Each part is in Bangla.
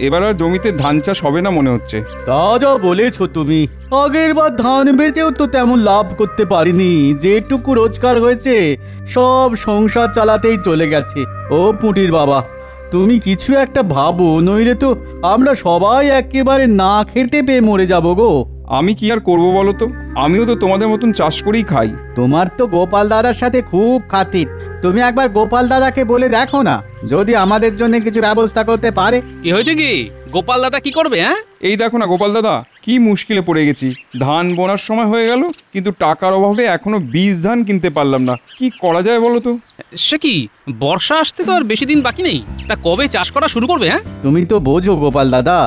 এবার আর জমিতে ধান চাষ হবে না মনে হচ্ছে। তা যা বলেছো তুমি, আগের বার ধান বেচেও তো তেমন লাভ করতে পারিনি। যেটুকু রোজগার হয়েছে সব সংসার চালাতেই চলে গেছে। ও পুঁটির বাবা, তুমি কিছু একটা ভাবো, নইলে তো আমরা সবাই একেবারে না খেতে পেয়ে মরে যাবো গো। আমি কি আর করবো বলো তো, আমিও তো তোমাদের মতন চাষ করেই খাই। তোমার তো গোপাল দাদার সাথে খুব খাতির। তুমি একবার গোপাল দাদাকে বলে দেখো না, যদি আমাদের জন্য কিছু ব্যবস্থা করতে পারে। কি হয়েছে কি? গোপাল দাদা কি করবে? হ্যাঁ, এই দেখো না গোপাল দাদা, কি মুশকিলে পড়ে গেছি। ধান বোনার সময় হয়ে গেল, কিন্তু টাকার অভাবে এখনো বীজ ধান কিনতে পারলাম না। কি করা যায় বলো তো? সে কি, বর্ষা আসতে তো আর বেশি দিন বাকি নেই। তা কবে চাষ করা শুরু করবে? হ্যাঁ, তুমি তো বোঝো গোপাল দাদা,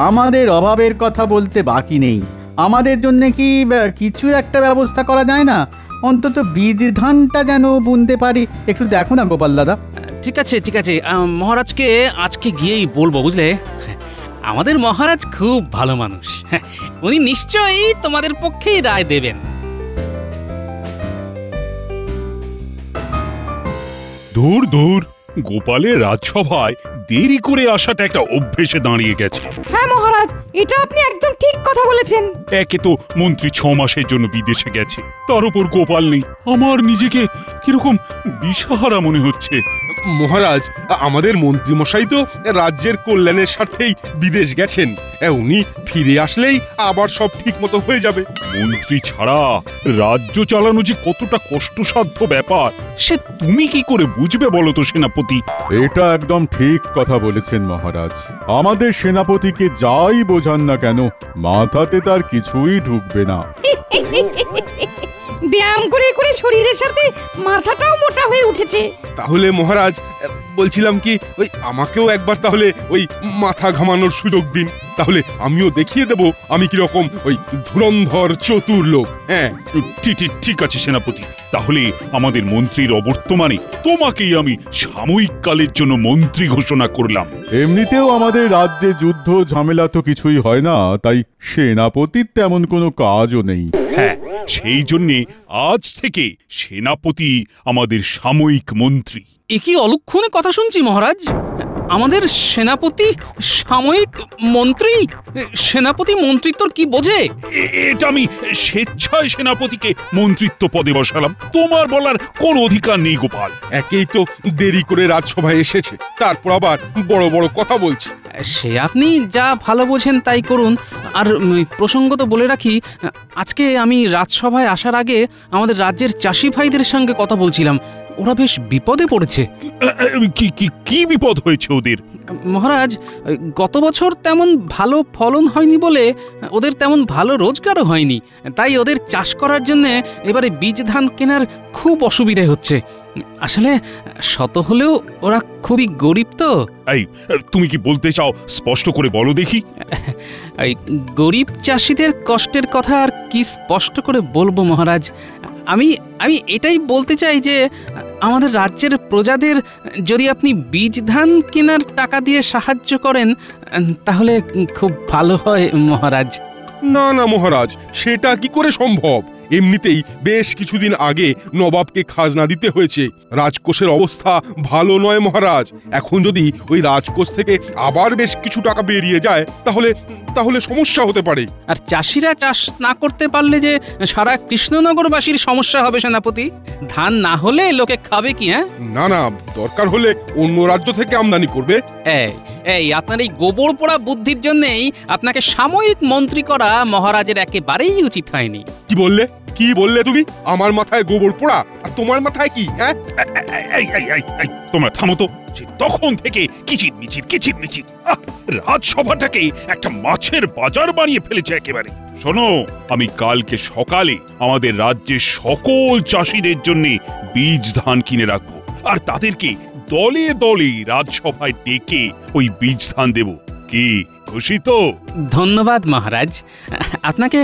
আমাদের অভাবের কথা বলতে বাকি নেই। আমাদের জন্য কি কিছু একটা ব্যবস্থা করা যায় না? অন্তত বীজ ধানটা যেন বুনতে পারি, একটু দেখো না গোপাল দাদা। ঠিক আছে ঠিক আছে, মহারাজকে আজকে গিয়েই বলবো, বুঝলে? আমাদের মহারাজ খুব ভালো মানুষ, উনি নিশ্চয়ই তোমাদের পক্ষেই রায় দেবেন। দূর দূর, গোপালের রাজসভায় দেরি করে আসাটা একটা অভ্যেসে দাঁড়িয়ে গেছে। হ্যাঁ মহারাজ, এটা আপনি একদম ঠিক কথা বলেছেন। একে তো মন্ত্রী 6 মাসের জন্য বিদেশে গেছে, তার উপর গোপাল নেই। আমার নিজেকে কিরকম দিশাহারা মনে হচ্ছে। মহারাজ, আমাদের মন্ত্রী মশাই তো রাজ্যের কল্যাণের স্বার্থেই বিদেশ গেছেন। উনি ফিরে আসলেই আবার সব ঠিক মতো হয়ে যাবে। মন্ত্রী ছাড়া রাজ্য চালানো যে কতটা কষ্টসাধ্য ব্যাপার, সে তুমি কি করে বুঝবে বলো তো সেনাপতি? এটা একদম ঠিক কথা বলেছেন মহারাজ। আমাদের সেনাপতিকে যাই বোঝান না কেন, মাথাতে তার কিছুই ঢুকবে না। ব্যায়াম করে করে শরীরের সাথে মাথাটাও মোটা হয়ে উঠেছে। তাহলে মহারাজ, বলছিলাম কি, ওই আমাকেও একবার তাহলে ওই মাথা ঘামানোর সুযোগ দিন, তাহলে আমিও দেখিয়ে দেব আমি কিরকম ওই ধুরন্ধর চতুর লোক। হ্যাঁ, ঠিক আছে সেনাপতি, তাহলে আমাদের মন্ত্রীর অবর্তমানে তোমাকেই আমি সাময়িক কালের জন্য মন্ত্রী ঘোষণা করলাম। এমনিতেও আমাদের রাজ্যে যুদ্ধ ঝামেলা তো কিছুই হয় না, তাই সেনাপতির তেমন কোনো কাজও নেই। হ্যাঁ, সেই জন্যে আজ থেকে সেনাপতি আমাদের সাময়িক মন্ত্রী। এ কি অলক্ষণে কথা শুনছি মহারাজ? আমাদের সেনাপতি সাময়িক মন্ত্রী? সেনাপতি মন্ত্রিত্বর কি বোঝে? এটা আমি স্বেচ্ছায় সেনাপতিকে মন্ত্রিত্ব পদে বসালাম, তোমার বলার কোন অধিকার নেই গোপাল। একেই তো দেরি করে রাজসভায় এসেছে, তারপর আবার বড় বড় কথা বলছে। সে আপনি যা ভালো বোঝেন তাই করুন। আর প্রসঙ্গত বলে রাখি, আজকে আমি রাজসভায় আসার আগে আমাদের রাজ্যের চাষি ভাইদের সঙ্গে কথা বলছিলাম। ওরা বেশ বিপদে পড়েছে। কি বিপদ হয়েছে ওদের? মহারাজ, গত বছর তেমন ভালো ফলন হয়নি বলে ওদের তেমন ভালো রোজগারও হয়নি, তাই ওদের চাষ করার জন্য এবারে বীজ ধান কেনার খুব অসুবিধে হচ্ছে। আসলে শত হলেও ওরা খুবই গরিব তো। এই, তুমি কি বলতে চাও স্পষ্ট করে বলো দেখি। এই গরিব চাষিদের কষ্টের কথা আর কি স্পষ্ট করে বলবো মহারাজ? আমি এটাই বলতে চাই যে আমাদের রাজ্যের প্রজাদের যদি আপনি বীজ ধান কেনার টাকা দিয়ে সাহায্য করেন তাহলে খুব ভালো হয় মহারাজ। না না মহারাজ, সেটা কি করে সম্ভব? এমনিতেই বেশ কিছুদিন আগে নবাবকে খাজনা দিতে হয়েছে। রাজকোষের অবস্থা ভালো নয় মহারাজ। এখন যদি ওই রাজকোষ থেকে আবার বেশ কিছু টাকা বেরিয়ে যায় তাহলে সমস্যা হতে পারে। আর চাষিরা চাষ না করতে পারলে যে সারা কৃষ্ণনগরবাসীর সমস্যা হবে সেনাপতি। ধান না হলে লোকে খাবে কি? হ্যাঁ, না না, দরকার হলে অন্য রাজ্য থেকে আমদানি করবে। এই আপনার এই গোবর পোড়া বুদ্ধির জন্যই আপনাকে সাময়িক মন্ত্রী করা মহারাজের একেবারেই উচিত হয়নি। কি বললে তুমি? আমার মাথায় গোবর পোড়া, আর তোমার মাথায় কি? হ্যাঁ, তোমরা থামো তো। তখন থেকে কিচিরমিচির রাজসভাটাকে একটা মাছের বাজার বানিয়ে ফেলেছে একেবারে। শোনো, আমি কালকে সকালে আমাদের রাজ্যের সকল চাষিদের জন্য বীজ ধান কিনে রাখবো, আর তাদেরকে দলে দলে রাজসভায় ডেকে ওই বীজ ধান দেব। কি খুশি তো? ধন্যবাদ মহারাজ, আপনাকে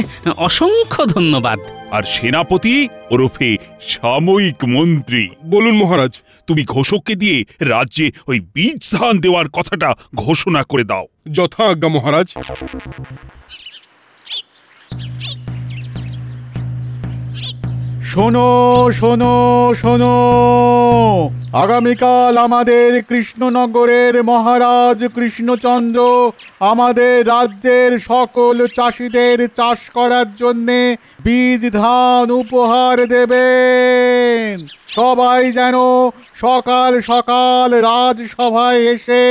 অসংখ্য ধন্যবাদ। আর সেনাপতি ওরফে সাময়িক মন্ত্রী, বলুন মহারাজ। তুমি ঘোষককে দিয়ে রাজ্যে ওই বীজ ধান দেওয়ার কথাটা ঘোষণা করে দাও। যথা আজ্ঞা মহারাজ। শোনো শোনো শোনো, আগামীকাল আমাদের কৃষ্ণনগরের মহারাজ কৃষ্ণচন্দ্র আমাদের রাজ্যের সকল চাষিদের চাষ করার জন্যে বীজ ধান উপহার দেবেন। সবাই যেন সকাল সকাল রাজসভায় এসে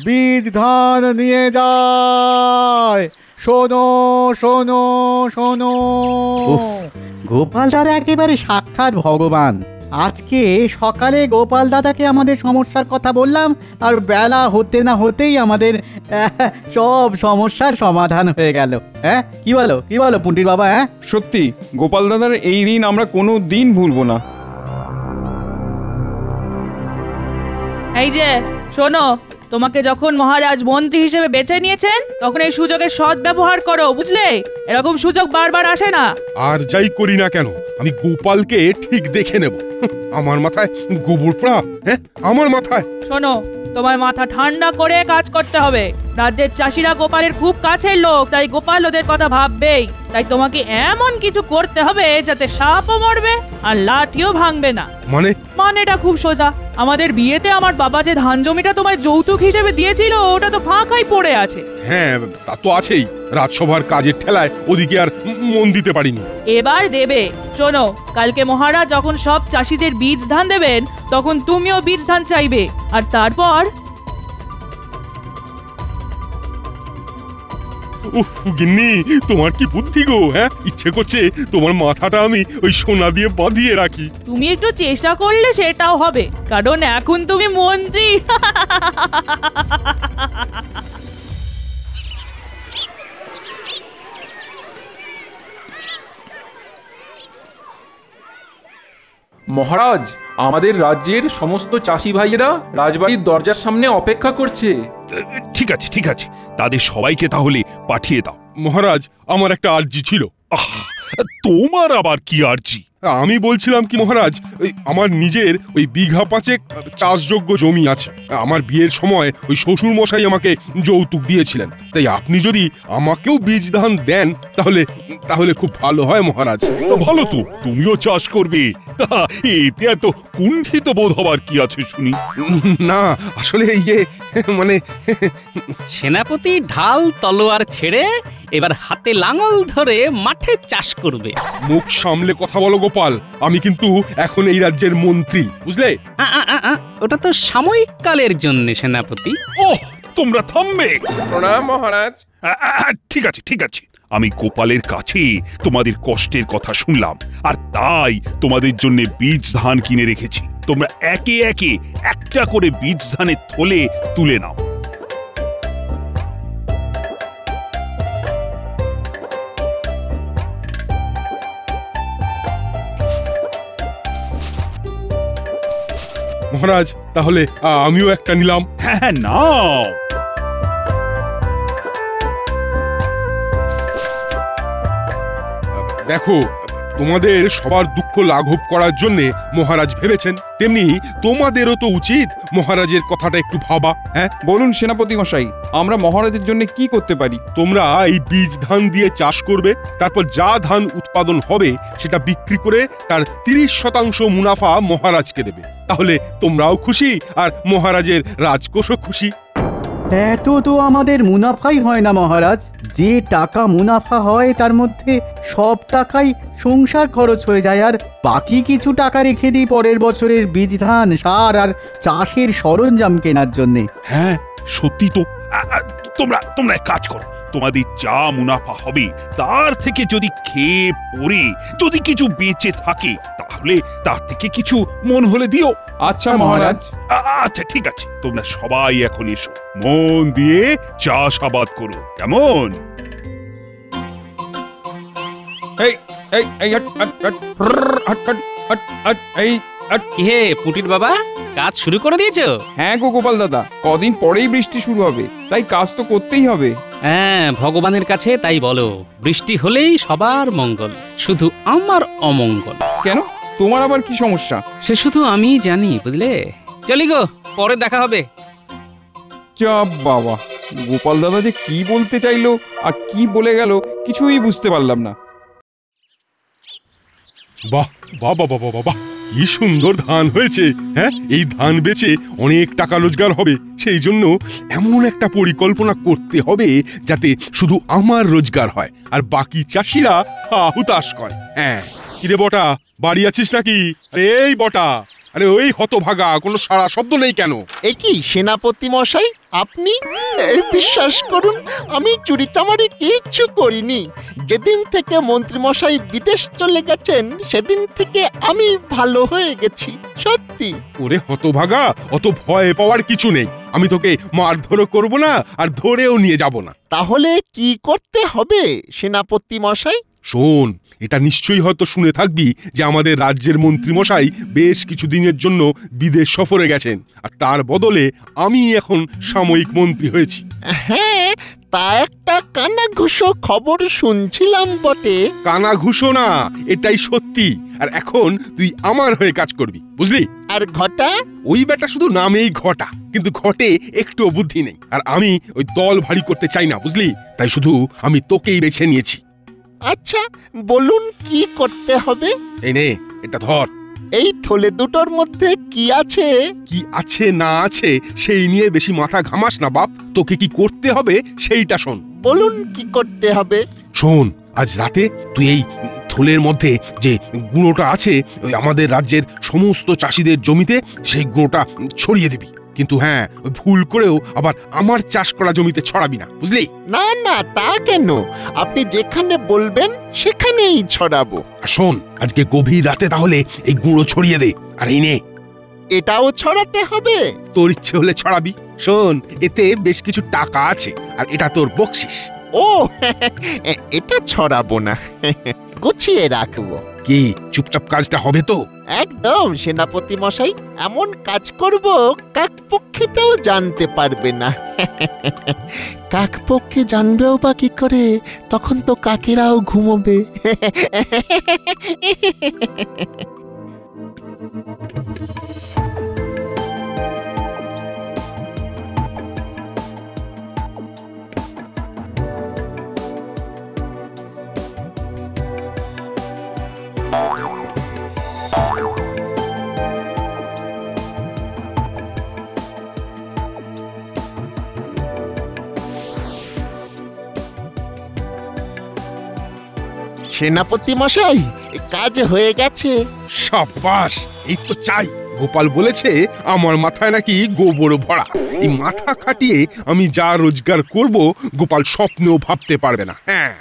বীজ ধান নিয়ে যায়। শোনো শোনো শোনো। গোপাল দাদা একেবারে সাক্ষাৎ ভগবান। আজকে সকালে গোপাল দাদাকে আমাদের সমস্যার কথা বললাম, আর বেলা হতে না হতেই আমাদের সব সমস্যার সমাধান হয়ে গেল। হ্যাঁ, কি বলো পুন্টির বাবা? হ্যাঁ, সত্যি গোপাল দাদার এই ঋণ আমরা কোনো দিন ভুলবো না। এই যে শোনো, তোমাকে যখন মহারাজ মন্ত্রী হিসেবে বেছে নিয়েছেন তখন এই সুযোগের সদ্ব্যবহার করো, বুঝলে? এরকম সুযোগ বারবার আসে না। আর যাই করি না কেন, আমি গোপালকে ঠিক দেখে নেব। আমার মাথায় গোবর পোড়া, হ্যাঁ আমার মাথায়। শোনো, তোমার মাথা ঠান্ডা করে কাজ করতে হবে। রাজ্যের চাষিরা গোপালের খুব কাছের লোক, তাই গোপাল ওদের কথা ভাববেই। তাই তোমাকে এমন কিছু করতে হবে যাতে সাপও মরবে আর লাঠিও ভাঙবে না। মানেটা খুব সোজা। আমাদের বিয়েতে আমার বাবা যে ধান জমিটা তোমায় যৌতুক হিসেবে দিয়েছিল ওটা তো ফাঁকাই পড়ে আছে। হ্যাঁ, তা তো আছেই। রাজসভার কাজের ঠেলায় ওদিকে আর মন দিতে পারিনি। এবার দেবে। শোনো, কালকে মহারাজ যখন সব চাষিদের বীজ ধান দেবেন তখন তুমিও বীজ ধান চাইবে, আর তারপর গিন্নি, তোমার কি বুদ্ধি গো! হ্যাঁ, ইচ্ছে করছে তোমার মাথাটা আমি ওই সোনা দিয়ে বাঁধিয়ে রাখি। তুমি একটু চেষ্টা করলে সেটাও হবে, কারণ এখন তুমি মন্ত্রী। মহারাজ, আমাদের রাজ্যের সমস্ত চাষি ভাইয়েরা রাজবাড়ির দরজার সামনে অপেক্ষা করছে। ঠিক আছে ঠিক আছে, তাদের সবাইকে তাহলে পাঠিয়ে দাও। মহারাজ, আমার একটা আর্জি ছিল। তোমার আবার কি আর্জি? আমি বলছিলাম কি মহারাজ, আমার নিজের ওই বিঘা 5 চাষযোগ্য জমি আছে। আমার বিয়ের সময় ওই শ্বশুর মশাই আমাকে যৌতুক দিয়েছিলেন। তাই আপনি যদি আমাকেও বীজ ধান দেন তাহলে খুব ভালো হয় মহারাজ। ভালো তো, তুমিও চাষ করবে। এতে এত কুণ্ঠিত বোধ হবার কি আছে শুনি? না, আসলে মানে সেনাপতি ঢাল তলোয়ার ছেড়ে এবার হাতে লাঙল ধরে মাঠে চাষ করবে। মুখ সামলে কথা বলো গোপাল, আমি কিন্তু এখন এই রাজ্যের মন্ত্রী, বুঝলে? ওটা তো সাময়িক কালের জন্য সেনাপতি। ওহ, তোমরা থামবে। প্রণাম মহারাজ। ঠিক আছে ঠিক আছে, আমি গোপালের কাছে তোমাদের কষ্টের কথা শুনলাম, আর তাই তোমাদের জন্য বীজ ধান কিনে রেখেছি। তোমরা একে একে একটা করে বীজ ধানের থলে তুলে নাও। মহারাজ, তাহলে আমিও একটা নিলাম। হ্যাঁ, নাও। দেখো, তোমাদের সবার দুঃখ লাঘব করার জন্য মহারাজ ভেবেছেন, তেমনি তোমাদেরও তো উচিত মহারাজের কথাটা একটু ভাবা। হ্যাঁ, বলুন সেনাপতি মশাই, আমরা মহারাজের জন্য কি করতে পারি? তোমরা এই বীজ ধান দিয়ে চাষ করবে, তারপর যা ধান উৎপাদন হবে সেটা বিক্রি করে তার 30% মুনাফা মহারাজকে দেবে। তাহলে তোমরাও খুশি আর মহারাজের রাজকোষও খুশি। এত তো আমাদের মুনাফাই হয় না মহারাজ। যে টাকা মুনাফা হয় তার মধ্যে সব টাকাই সংসার খরচ হয়ে যায়, আর বাকি কিছু টাকা রেখে দিই পরের বছরের বীজ ধান, সার আর চাষের সরঞ্জাম কেনার জন্যে। হ্যাঁ, সত্যি তো। তোমরা এক কাজ করো, তোমাদের যা মুনাফা হবে তার থেকে যদি খেয়ে পরে যদি কিছু বেঁচে থাকে তাহলে তার থেকে কিছু মন হলে দিও। আচ্ছা মহারাজ। আচ্ছা ঠিক আছে, তোমরা সবাই এখন এসো, মন দিয়ে চাষাবাদ করো, কেমন? এই এই এই hot hot hot hot hot hot hot এই হট। কি হে পুটির বাবা, কাজ শুরু করে দিয়েছো? হ্যাঁ গো গোপাল দাদা, কদিন পরেই বৃষ্টি শুরু হবে, তাই কাজ তো করতেই হবে। হ্যাঁ, ভগবানের কাছে তাই বলো, বৃষ্টি হলেই সবার মঙ্গল, শুধু আমার অমঙ্গল। কেন, তোমার আবার কি সমস্যা? সে শুধু আমিই জানি, বুঝলে। চলি গো, পরে দেখা হবে। যা বাবা, গোপাল দাদা যে কি বলতে চাইলো আর কি বলে গেল কিছুই বুঝতে পারলাম না। বাহ বাহ বাহ বাহ বাহ, কি সুন্দর ধান হয়েছে। হ্যাঁ, এই ধান বেচে অনেক টাকা রোজগার হবে। সেই জন্য এমন একটা পরিকল্পনা করতে হবে যাতে শুধু আমার রোজগার হয় আর বাকি চাষিরা হুতাশ করে। হ্যাঁ, কিরে বটা, বাড়ি আছিস নাকি? আরে এই বটা, আরে ওই হতভাগা, কোনো সাড়া শব্দ নেই কেন? এ কি সেনাপতি মশাই, আপনি? বিশ্বাস করুন, আমি চুরি চামারি কিচ্ছু করিনি। যেদিন থেকে মন্ত্রী মশাই বিদেশ চলে গেছেন সেদিন থেকে আমি ভালো হয়ে গেছি, সত্যি। ওরে হতভাগা, অত ভয় পাওয়ার কিছু নেই। আমি তোকে মারধরও করব না আর ধরেও নিয়ে যাব না। তাহলে কি করতে হবে সেনাপতি মশাই? শোন, এটা নিশ্চয়ই হয়তো শুনে থাকবি যে আমাদের রাজ্যের মন্ত্রী মশাই বেশ কিছুদিনের জন্য বিদেশ সফরে গেছেন, আর তার বদলে আমি এখন সাময়িক মন্ত্রী হয়েছি। হ্যাঁ, তা একটা কানাঘুষো খবর শুনছিলাম বটে। কানাঘুষো না, এটাই সত্যি। আর এখন তুই আমার হয়ে কাজ করবি, বুঝলি? আর ঘটা? ওই বেটা শুধু নামেই ঘটা, কিন্তু ঘটে একটুও বুদ্ধি নেই। আর আমি ওই দল ভারী করতে চাই না, বুঝলি? তাই শুধু আমি তোকেই বেছে নিয়েছি। আচ্ছা, বলুন কি করতে হবে? এই নে, এটা ধর। এই থলে দুটোর মধ্যে কি আছে? কি আছে না আছে সেই নিয়ে বেশি মাথা ঘামাস না বাপ। তোকে কি করতে হবে সেইটা শোন। বলুন কি করতে হবে। শোন, আজ রাতে তুই এই থলের মধ্যে যে গুঁড়োটা আছে ওই আমাদের রাজ্যের সমস্ত চাষিদের জমিতে সেই গুঁড়োটা ছড়িয়ে দিবি। কিন্তু হ্যাঁ, ওই ভুল করেও আবার আমার চাষ করা জমিতে ছড়াবি না, বুঝলি? না না, তা কেন? আপনি যেখানে বলবেন সেখানেই ছড়াবো। আর শোন, আজকে গভীর রাতে তাহলে এই গুঁড়ো ছড়িয়ে দে। আর এই নে, এটাও ছড়াতে হবে? তোর ইচ্ছে হলে ছড়াবি। শোন, এতে বেশ কিছু টাকা আছে আর এটা তোর বকশিস। ও, এটা ছড়াবো না, গুছিয়ে রাখবো। কি চুপচাপ কাজটা হবে তো? একদম সেনাপতি মশাই, এমন কাজ করব কাকপক্ষীতেও জানতে পারবে না। কাকপক্ষী জানবেও বা কি করে? তখন তো কাকেরাও ঘুমোবে। সেনাপতি মশাই, কাজ হয়ে গেছে। সাবাস, এই তো চাই। গোপাল বলেছে আমার মাথায় নাকি গোবর ভরা। এই মাথা খাটিয়ে আমি যা রোজগার করব গোপাল স্বপ্নেও ভাবতে পারবে না। হ্যাঁ,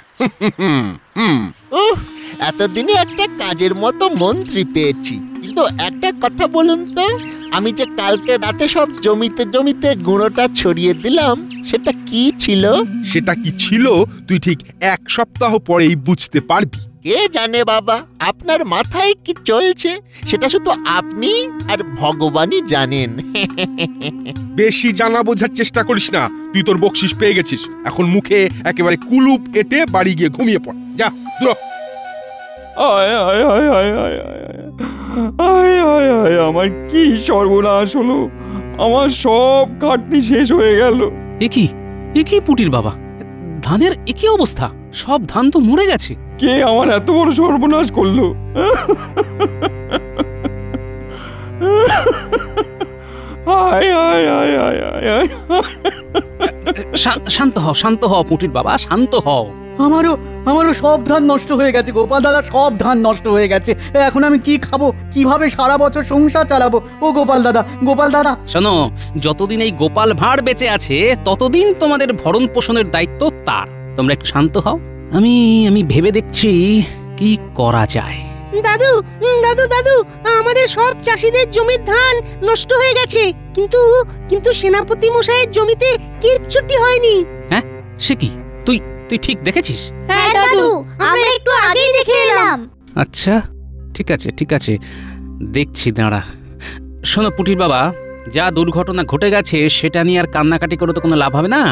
এতদিনে একটা কাজের মতো মন্ত্রী পেয়েছি। কিন্তু একটা কথা বলুন তো, আমি যে কালকে রাতে সব জমিতে জমিতে গুঁড়োটা ছড়িয়ে দিলাম, সেটা কি ছিল? সেটা কি ছিল তুই ঠিক এক সপ্তাহ পরেই বুঝতে পারবি। কে জানে বাবা, আপনার মাথায় কি চলছে সেটা শুধু আপনি আর ভগবানই জানেন। বেশি জানা বোঝার চেষ্টা করিস না। তুই তোর বকশিস পেয়ে গেছিস। এখন মুখে একেবারে কুলুপ এঁটে বাড়ি গিয়ে ঘুমিয়ে পড়। যা, দূর। আয় আয় আয় আয় আয় আয় আয় আয় আয়, আমার কি সর্বনাশ হলো! আমার সব খাটনি শেষ হয়ে গেল। এ কি পুটির বাবা, ধানের একই অবস্থা? সব ধান তো মরে গেছে। কে আমার এত বড় সর্বনাশ করলো? আয় আয় আয় আয় আয় আয়। শান্ত হও পুটির বাবা, শান্ত হও। আমারও সব ধান নষ্ট হয়ে গেছে গোপাল দাদা, সব ধান নষ্ট হয়ে গেছে। এখন আমি কি খাবো, কিভাবে সারা বছর সংসার চালাবো? ও গোপাল দাদা। শোনো, যতদিন এই গোপাল ভাঁড় বেঁচে আছে ততদিন তোমাদের ভরণ পোষণের দায়িত্ব তার। তোমরা একটু শান্ত হও, আমি ভেবে দেখছি কি করা যায়। দাদু দাদু দাদু, আমাদের সব চাষিদের জমির ধান নষ্ট হয়ে গেছে, কিন্তু সেনাপতি মশাইয়ের জমিতে কিচ্ছুটি হয়নি। হ্যাঁ, সে কি? তুই ঠিক দেখেছিস? হ্যাঁ দাদু, আমরা একটু আগেই দেখে এলাম। আচ্ছা, ঠিক আছে, দেখছি, দাঁড়া। শোনো পুটির বাবা, যা দুর্ঘটনা ঘটে গেছে সেটা নিয়ে আর কান্নাকাটি করে তো কোনো লাভ হবে না।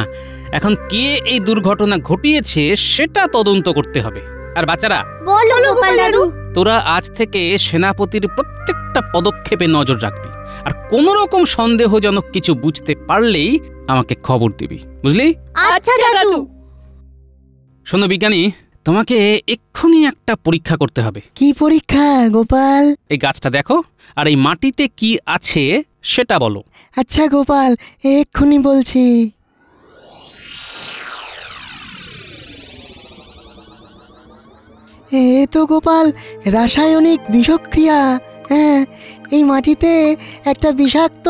এখন কে এই দুর্ঘটনা ঘটিয়েছে সেটা তদন্ত করতে হবে। আর বাচ্চারা, বলো গোপাল দাদু। তোরা আজ থেকে সেনাপতির প্রত্যেকটা পদক্ষেপে নজর রাখবি, আর কোনো রকম সন্দেহজনক কিছু বুঝতে পারলেই আমাকে খবর দিবি, বুঝলি? আচ্ছা দাদু। শোনো বিজ্ঞানী, তোমাকে এক্ষুনি একটা পরীক্ষা করতে হবে। কি পরীক্ষা গোপাল? এই গাছটা দেখো, আর এই মাটিতে কি আছে সেটা বলো। আচ্ছা গোপাল, এক্ষুনি বলছি। এ তো গোপাল রাসায়নিক বিষক্রিয়া। হ্যাঁ, এই মাটিতে একটা বিষাক্ত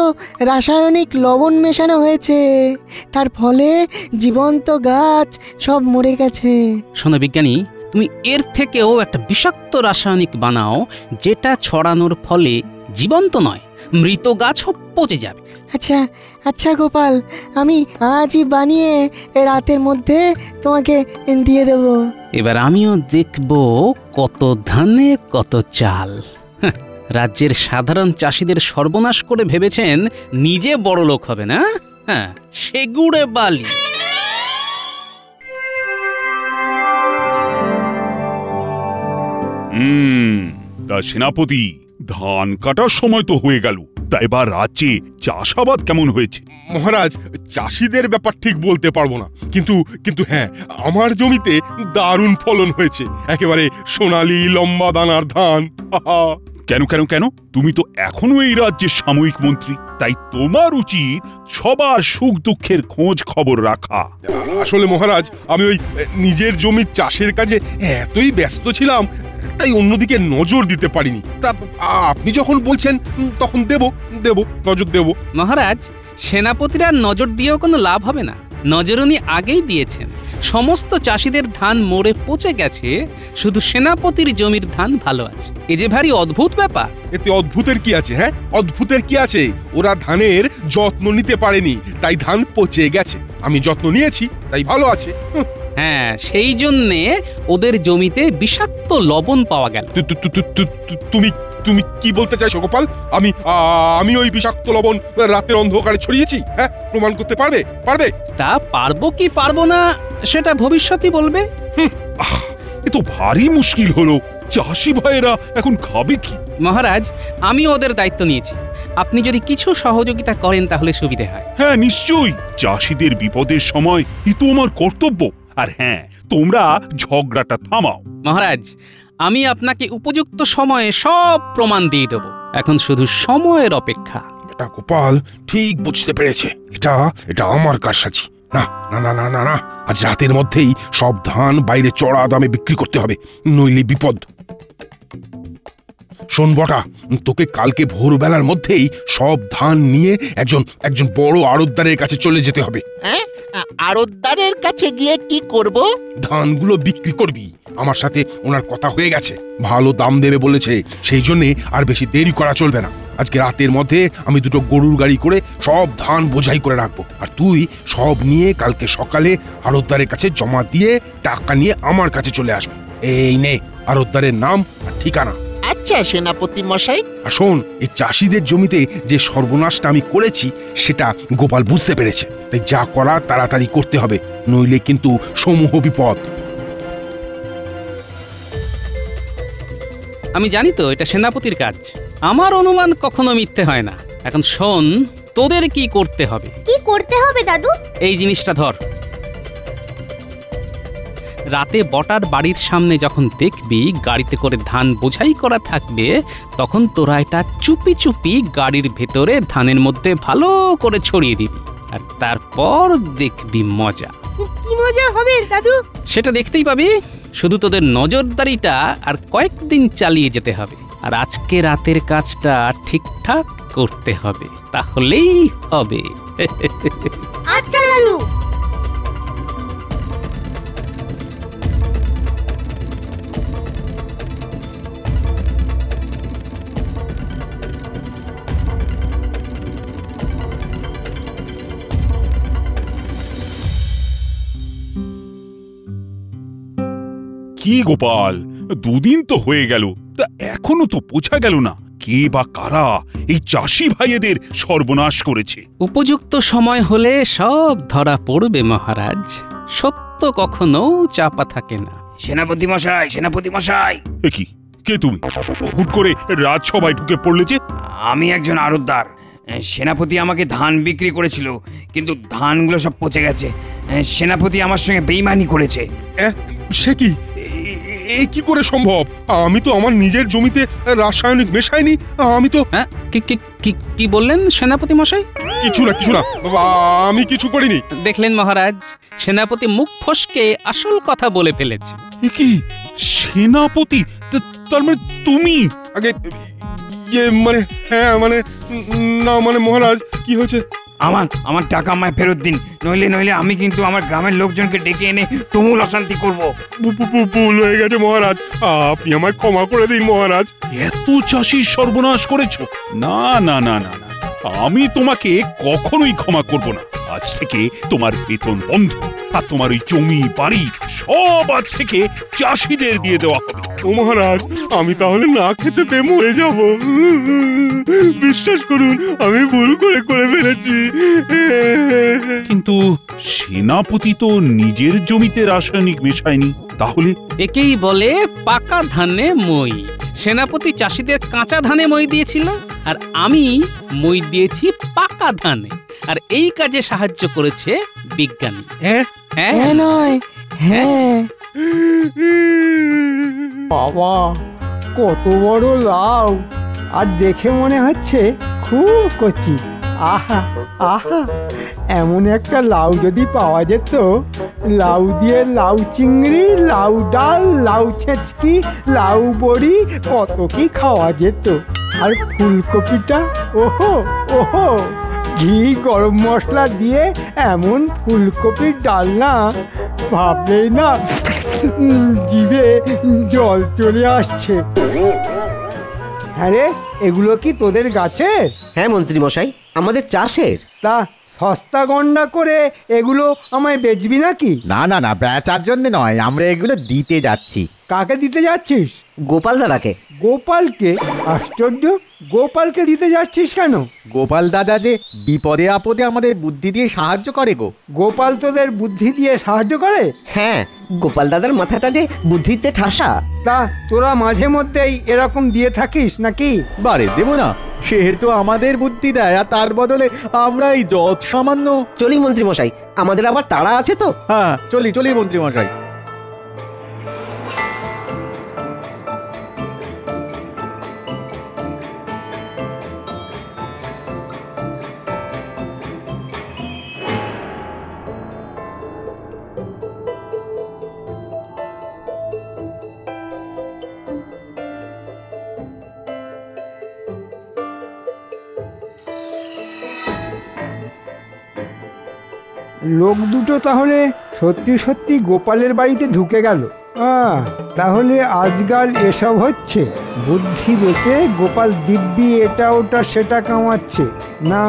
রাসায়নিক লবণ মেশানো হয়েছে, তার ফলে জীবন্ত গাছ সব মরে গেছে। শোনো বিজ্ঞানী, তুমি এর থেকেও একটা বিষাক্ত রাসায়নিক বানাও, যেটা ছড়ানোর ফলে জীবন্ত নয়, মৃত গাছও পচে যাবে। আচ্ছা আচ্ছা গোপাল, আমি আজই বানিয়ে রাতের মধ্যে তোমাকে দিয়ে দেব। এবার আমিও দেখব কত ধানে কত চাল। হ্যাঁ, রাজ্যের সাধারণ চাষিদের সর্বনাশ করে ভেবেছেন নিজে বড় লোক হবে না? হ্যাঁ, সেগুড়ে বালি। তা সেনাপতি, ধান কাটার সময় তো হয়ে গেল, তা এবার রাজ্যে চাষাবাদ কেমন হয়েছে? মহারাজ, চাষিদের ব্যাপার ঠিক বলতে পারবো না, কিন্তু কিন্তু হ্যাঁ, আমার জমিতে দারুণ ফলন হয়েছে। একেবারে সোনালী লম্বা দানার ধান। কেন কেন কেন? তুমি তো এখনো এই রাজ্যের সাময়িক মন্ত্রী, তাই তোমার উচিত সবার সুখ দুঃখের খোঁজ খবর রাখা। আসলে মহারাজ, আমি ওই নিজের জমির চাষের কাজে এতই ব্যস্ত ছিলাম, তাই অন্যদিকে নজর দিতে পারিনি। তা আপনি যখন বলছেন তখন দেব নজর দেব। মহারাজ, সেনাপতিরা নজর দিয়েও কোনো লাভ হবে না। নজর উনি আগেই দিয়েছেন। সমস্ত চাষিদের ধান মরে পচে গেছে, শুধু সেনাপতির জমির ধান ভালো আছে। এ যে ভারী অদ্ভুত ব্যাপার। এতে অদ্ভুতের কি আছে? হ্যাঁ, অদ্ভুতের কি আছে? ওরা ধানের যত্ন নিতে পারেনি, তাই ধান পচে গেছে। আমি যত্ন নিয়েছি, তাই ভালো আছে। হ্যাঁ, সেই জন্যে ওদের জমিতে বিষাক্ত লবণ পাওয়া গেল। তুমি কি বলতে চাইছো গোপাল? আমি ওই বিষাক্ত লবণ রাতের অন্ধকারে ছড়িয়েছি? হ্যাঁ, প্রমাণ করতে পারবে? তা পারবো কি পারবো না সেটা ভবিষ্যতই বলবে। এ তো ভারী মুশকিল হলো। চাষি ভাইয়েরা এখন খাবে কি? মহারাজ, আমি ওদের দায়িত্ব নিয়েছি। আপনি যদি কিছু সহযোগিতা করেন তাহলে সুবিধে হয়। হ্যাঁ, নিশ্চয়ই। চাষিদের বিপদের সময় এ তো আমার কর্তব্য। আর হ্যাঁ, তোমরা ঝগড়াটা থামাও। মহারাজ, আমি আপনাকে উপযুক্ত সময়ে সব প্রমাণ দিয়ে দেব। এখন শুধু সময়ের অপেক্ষা। এটা গোপাল ঠিক বুঝতে পেরেছে। এটা আমার কারসাজি। না না না না না না, আজ রাতের মধ্যেই সব ধান বাইরে চড়া দামে বিক্রি করতে হবে, নইলে বিপদ। শোন বটা, তোকে কালকে ভোরবেলার মধ্যেই সব ধান নিয়ে একজন বড় আড়তদারের কাছে চলে যেতে হবে। হ্যাঁ, আড়তদারের কাছে গিয়ে কি করব? ধানগুলো বিক্রি করবি। আমার সাথে ওনার কথা হয়ে গেছে, ভালো দাম দেবে বলেছে। সেই জন্যে আর বেশি দেরি করা চলবে না। আজকে রাতের মধ্যে আমি দুটো গরুর গাড়ি করে সব ধান বোঝাই করে রাখবো, আর তুই সব নিয়ে কালকে সকালে আড়তদারের কাছে জমা দিয়ে টাকা নিয়ে আমার কাছে চলে আসবি। এই নে আড়তদারের নাম আর ঠিকানা। আচ্ছা সেনাপতি মশাই। আর শোন, এই চাষিদের জমিতে যে সর্বনাশটা আমি করেছি সেটা গোপাল বুঝতে পেরেছে, তাই যা করা তাড়াতাড়ি করতে হবে, নইলে কিন্তু সমূহ বিপদ। আমি জানি তো এটা সেনাপতির কাজ। আমার অনুমান কখনো মিথ্যে হয় না। এখন শোন, তোদের কি করতে হবে। কি করতে হবে দাদু? এই জিনিসটা ধর। রাতে বটার বাড়ির সামনে যখন দেখবি গাড়িতে করে ধান বোঝাই করা থাকবে, তখন তোরা এটা চুপি চুপি গাড়ির ভেতরে ধানের মধ্যে ভালো করে ছড়িয়ে দিবি, আর তারপর দেখবি মজা। কি মজা হবে দাদু? সেটা দেখতেই পাবি। শুধু তোদের নজরদারিটা আর কয়েকদিন চালিয়ে যেতে হবে, আর আজকে রাতের কাজটা ঠিকঠাক করতে হবে, তাহলেই হবে। আচ্ছা দাদু। কি গোপাল, দুদিন তো হয়ে গেল, তা এখনো তো বোঝা গেল না কে বা কারা এই চাষি ভাইয়েদের সর্বনাশ করেছে। উপযুক্ত সময় হলে সব ধরা পড়বে মহারাজ। সত্য কখনো চাপা থাকে না। সেনাপতি মশাই, সেনাপতি মশাই। এ কি, কে তুমি? হুট করে রাজসভায় ঢুকে পড়লে যে? আমি একজন আড়তদার। সেনাপতি আমাকে ধান বিক্রি করেছিল, কিন্তু ধানগুলো সব পচে গেছে। সেনাপতি আমার সঙ্গে বেইমানি করেছে। সে কি? এ কি করে সম্ভব? আমি তো আমার নিজের জমিতে রাসায়নিক মেশাইনি। আমি তো কি বললেন সেনাপতি মশাই? কিছু না বাবা, আমি কিছু করিনি। দেখলেন মহারাজ, সেনাপতি মুখ ফসকে আসল কথা বলে ফেলেছে। কি সেনাপতি? তার মানে তুমি? আগে মানে হ্যাঁ মানে না মানে মহারাজ, কি হয়েছে? আমার টাকা আমায় ফেরত দিন, নইলে আমি কিন্তু আমার গ্রামের লোকজনকে ডেকে এনে তুমুল অশান্তি করব। ভুল হয়ে গেছে মহারাজ, আপনি আমায় ক্ষমা করে দিন মহারাজ। এত চাষির সর্বনাশ করেছো? না না না না না, আমি তোমাকে কখনোই ক্ষমা করব না। আজ থেকে তোমার বেতন বন্ধ, আর তোমার ওই জমি বাড়ি সব আজ থেকে চাষিদের দিয়ে দেওয়া হবে। ও মহারাজ, আমি তাহলে না খেতে পেয়ে মরে যাব। বিশ্বাস করুন, আমি ভুল করে ফেলেছি। কিন্তু সেনাপতি তো নিজের জমিতে রাসায়নিক মেশায়নি, তাহলে? একেই বলে পাকা ধানে মই। সেনাপতি চাষিদের কাঁচা ধানে মই দিয়েছিল, আর আমি মই দিয়েছি পাকা ধানে। আর এই কাজে সাহায্য করেছে বিজ্ঞানী। হ্যাঁ নয় হ্যাঁ। বাবা, কত বড় লাউ! আর দেখে মনে হচ্ছে খুব কচি। আহা আহা, এমন একটা লাউ যদি পাওয়া যেত, লাউ দিয়ে লাউ চিংড়ি, লাউ ডাল, লাউ ছেঁচকি, লাউ বড়ি, কত কি খাওয়া যেত। আর ফুলকপিটা, ওহো ওহো, ঘি গরম মশলা দিয়ে এমন ফুলকপির ডালনা, ভাবলেই না জিভে জল চলে আসছে। হ্যাঁ রে, এগুলো কি তোদের গাছের? হ্যাঁ মন্ত্রী মশাই, আমাদের চাষের। তা সস্তা গন্ডা করে এগুলো আমায় বেচবি নাকি? না না না, বেচার জন্য নয়, আমরা এগুলো দিতে যাচ্ছি। কাকে দিতে যাচ্ছিস? গোপাল দাদাকে। গোপালকে? আশ্চর্য, গোপালকে দিতে যাচ্ছিস কেন? গোপাল দাদা যে বিপদে আপদে আমাদের বুদ্ধি দিয়ে সাহায্য করে গো। গোপাল তোদের বুদ্ধি দিয়ে সাহায্য করে? হ্যাঁ, গোপাল দাদার মাথাটা যে বুদ্ধিতে ঠাসা। তা তোরা মাঝে মধ্যেই এরকম দিয়ে থাকিস নাকি? বারে দেবো না, সেহেতু আমাদের বুদ্ধি দেয়, আর তার বদলে আমরা এই যত সামান্য। চলি মন্ত্রী মশাই, আমাদের আবার তাড়া আছে তো। হ্যাঁ চলি মন্ত্রী মশাই। লোক দুটো তাহলে সত্যি সত্যি গোপালের বাড়িতে ঢুকে গেল। তাহলে আজকাল এসব হচ্ছে। বুদ্ধি বেঁচে গোপাল দিব্যি এটা ওটা সেটা কামাচ্ছে। না,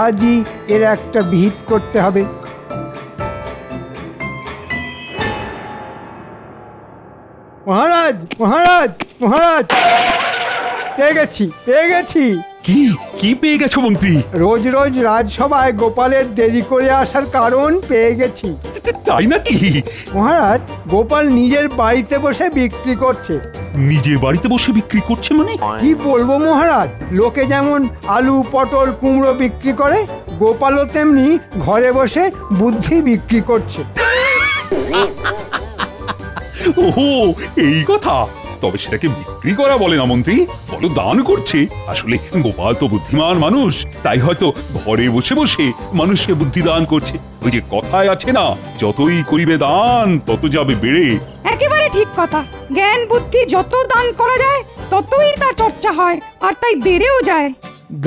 আজই এর একটা বিহিত করতে হবে। মহারাজ মহারাজ মহারাজ, পেয়ে গেছি। কি পেয়ে গেছো মন্ত্রী? রোজ রোজ রাজসভায় গোপালের দেরি করে আসার কারণ পেয়ে গেছি। তাই নাকি? মহারাজ, গোপাল নিজের বাড়িতে বসে বিক্রি করছে। নিজের বাড়িতে বসে বিক্রি করছে মানে? কি বলবো মহারাজ, লোকে যেমন আলু পটল কুমড়ো বিক্রি করে, গোপালও তেমনি ঘরে বসে বুদ্ধি বিক্রি করছে। ওহো, এই কথা। তবে সেটাকে বিক্রি করা বলে না মন্ত্রী, বলো দান করছে। আসলে গোপাল তো বুদ্ধিমান মানুষ, তাই হয়তো ঘরে বসে বসে মানুষকে বুদ্ধি দান করছে। ওই যে কথায় আছে না, যতই করিবে দান তত যাবে বেড়ে। একেবারে ঠিক কথা। জ্ঞান বুদ্ধি যত দান করা যায় ততই তার চর্চা হয়, আর তাই বেড়েও যায়।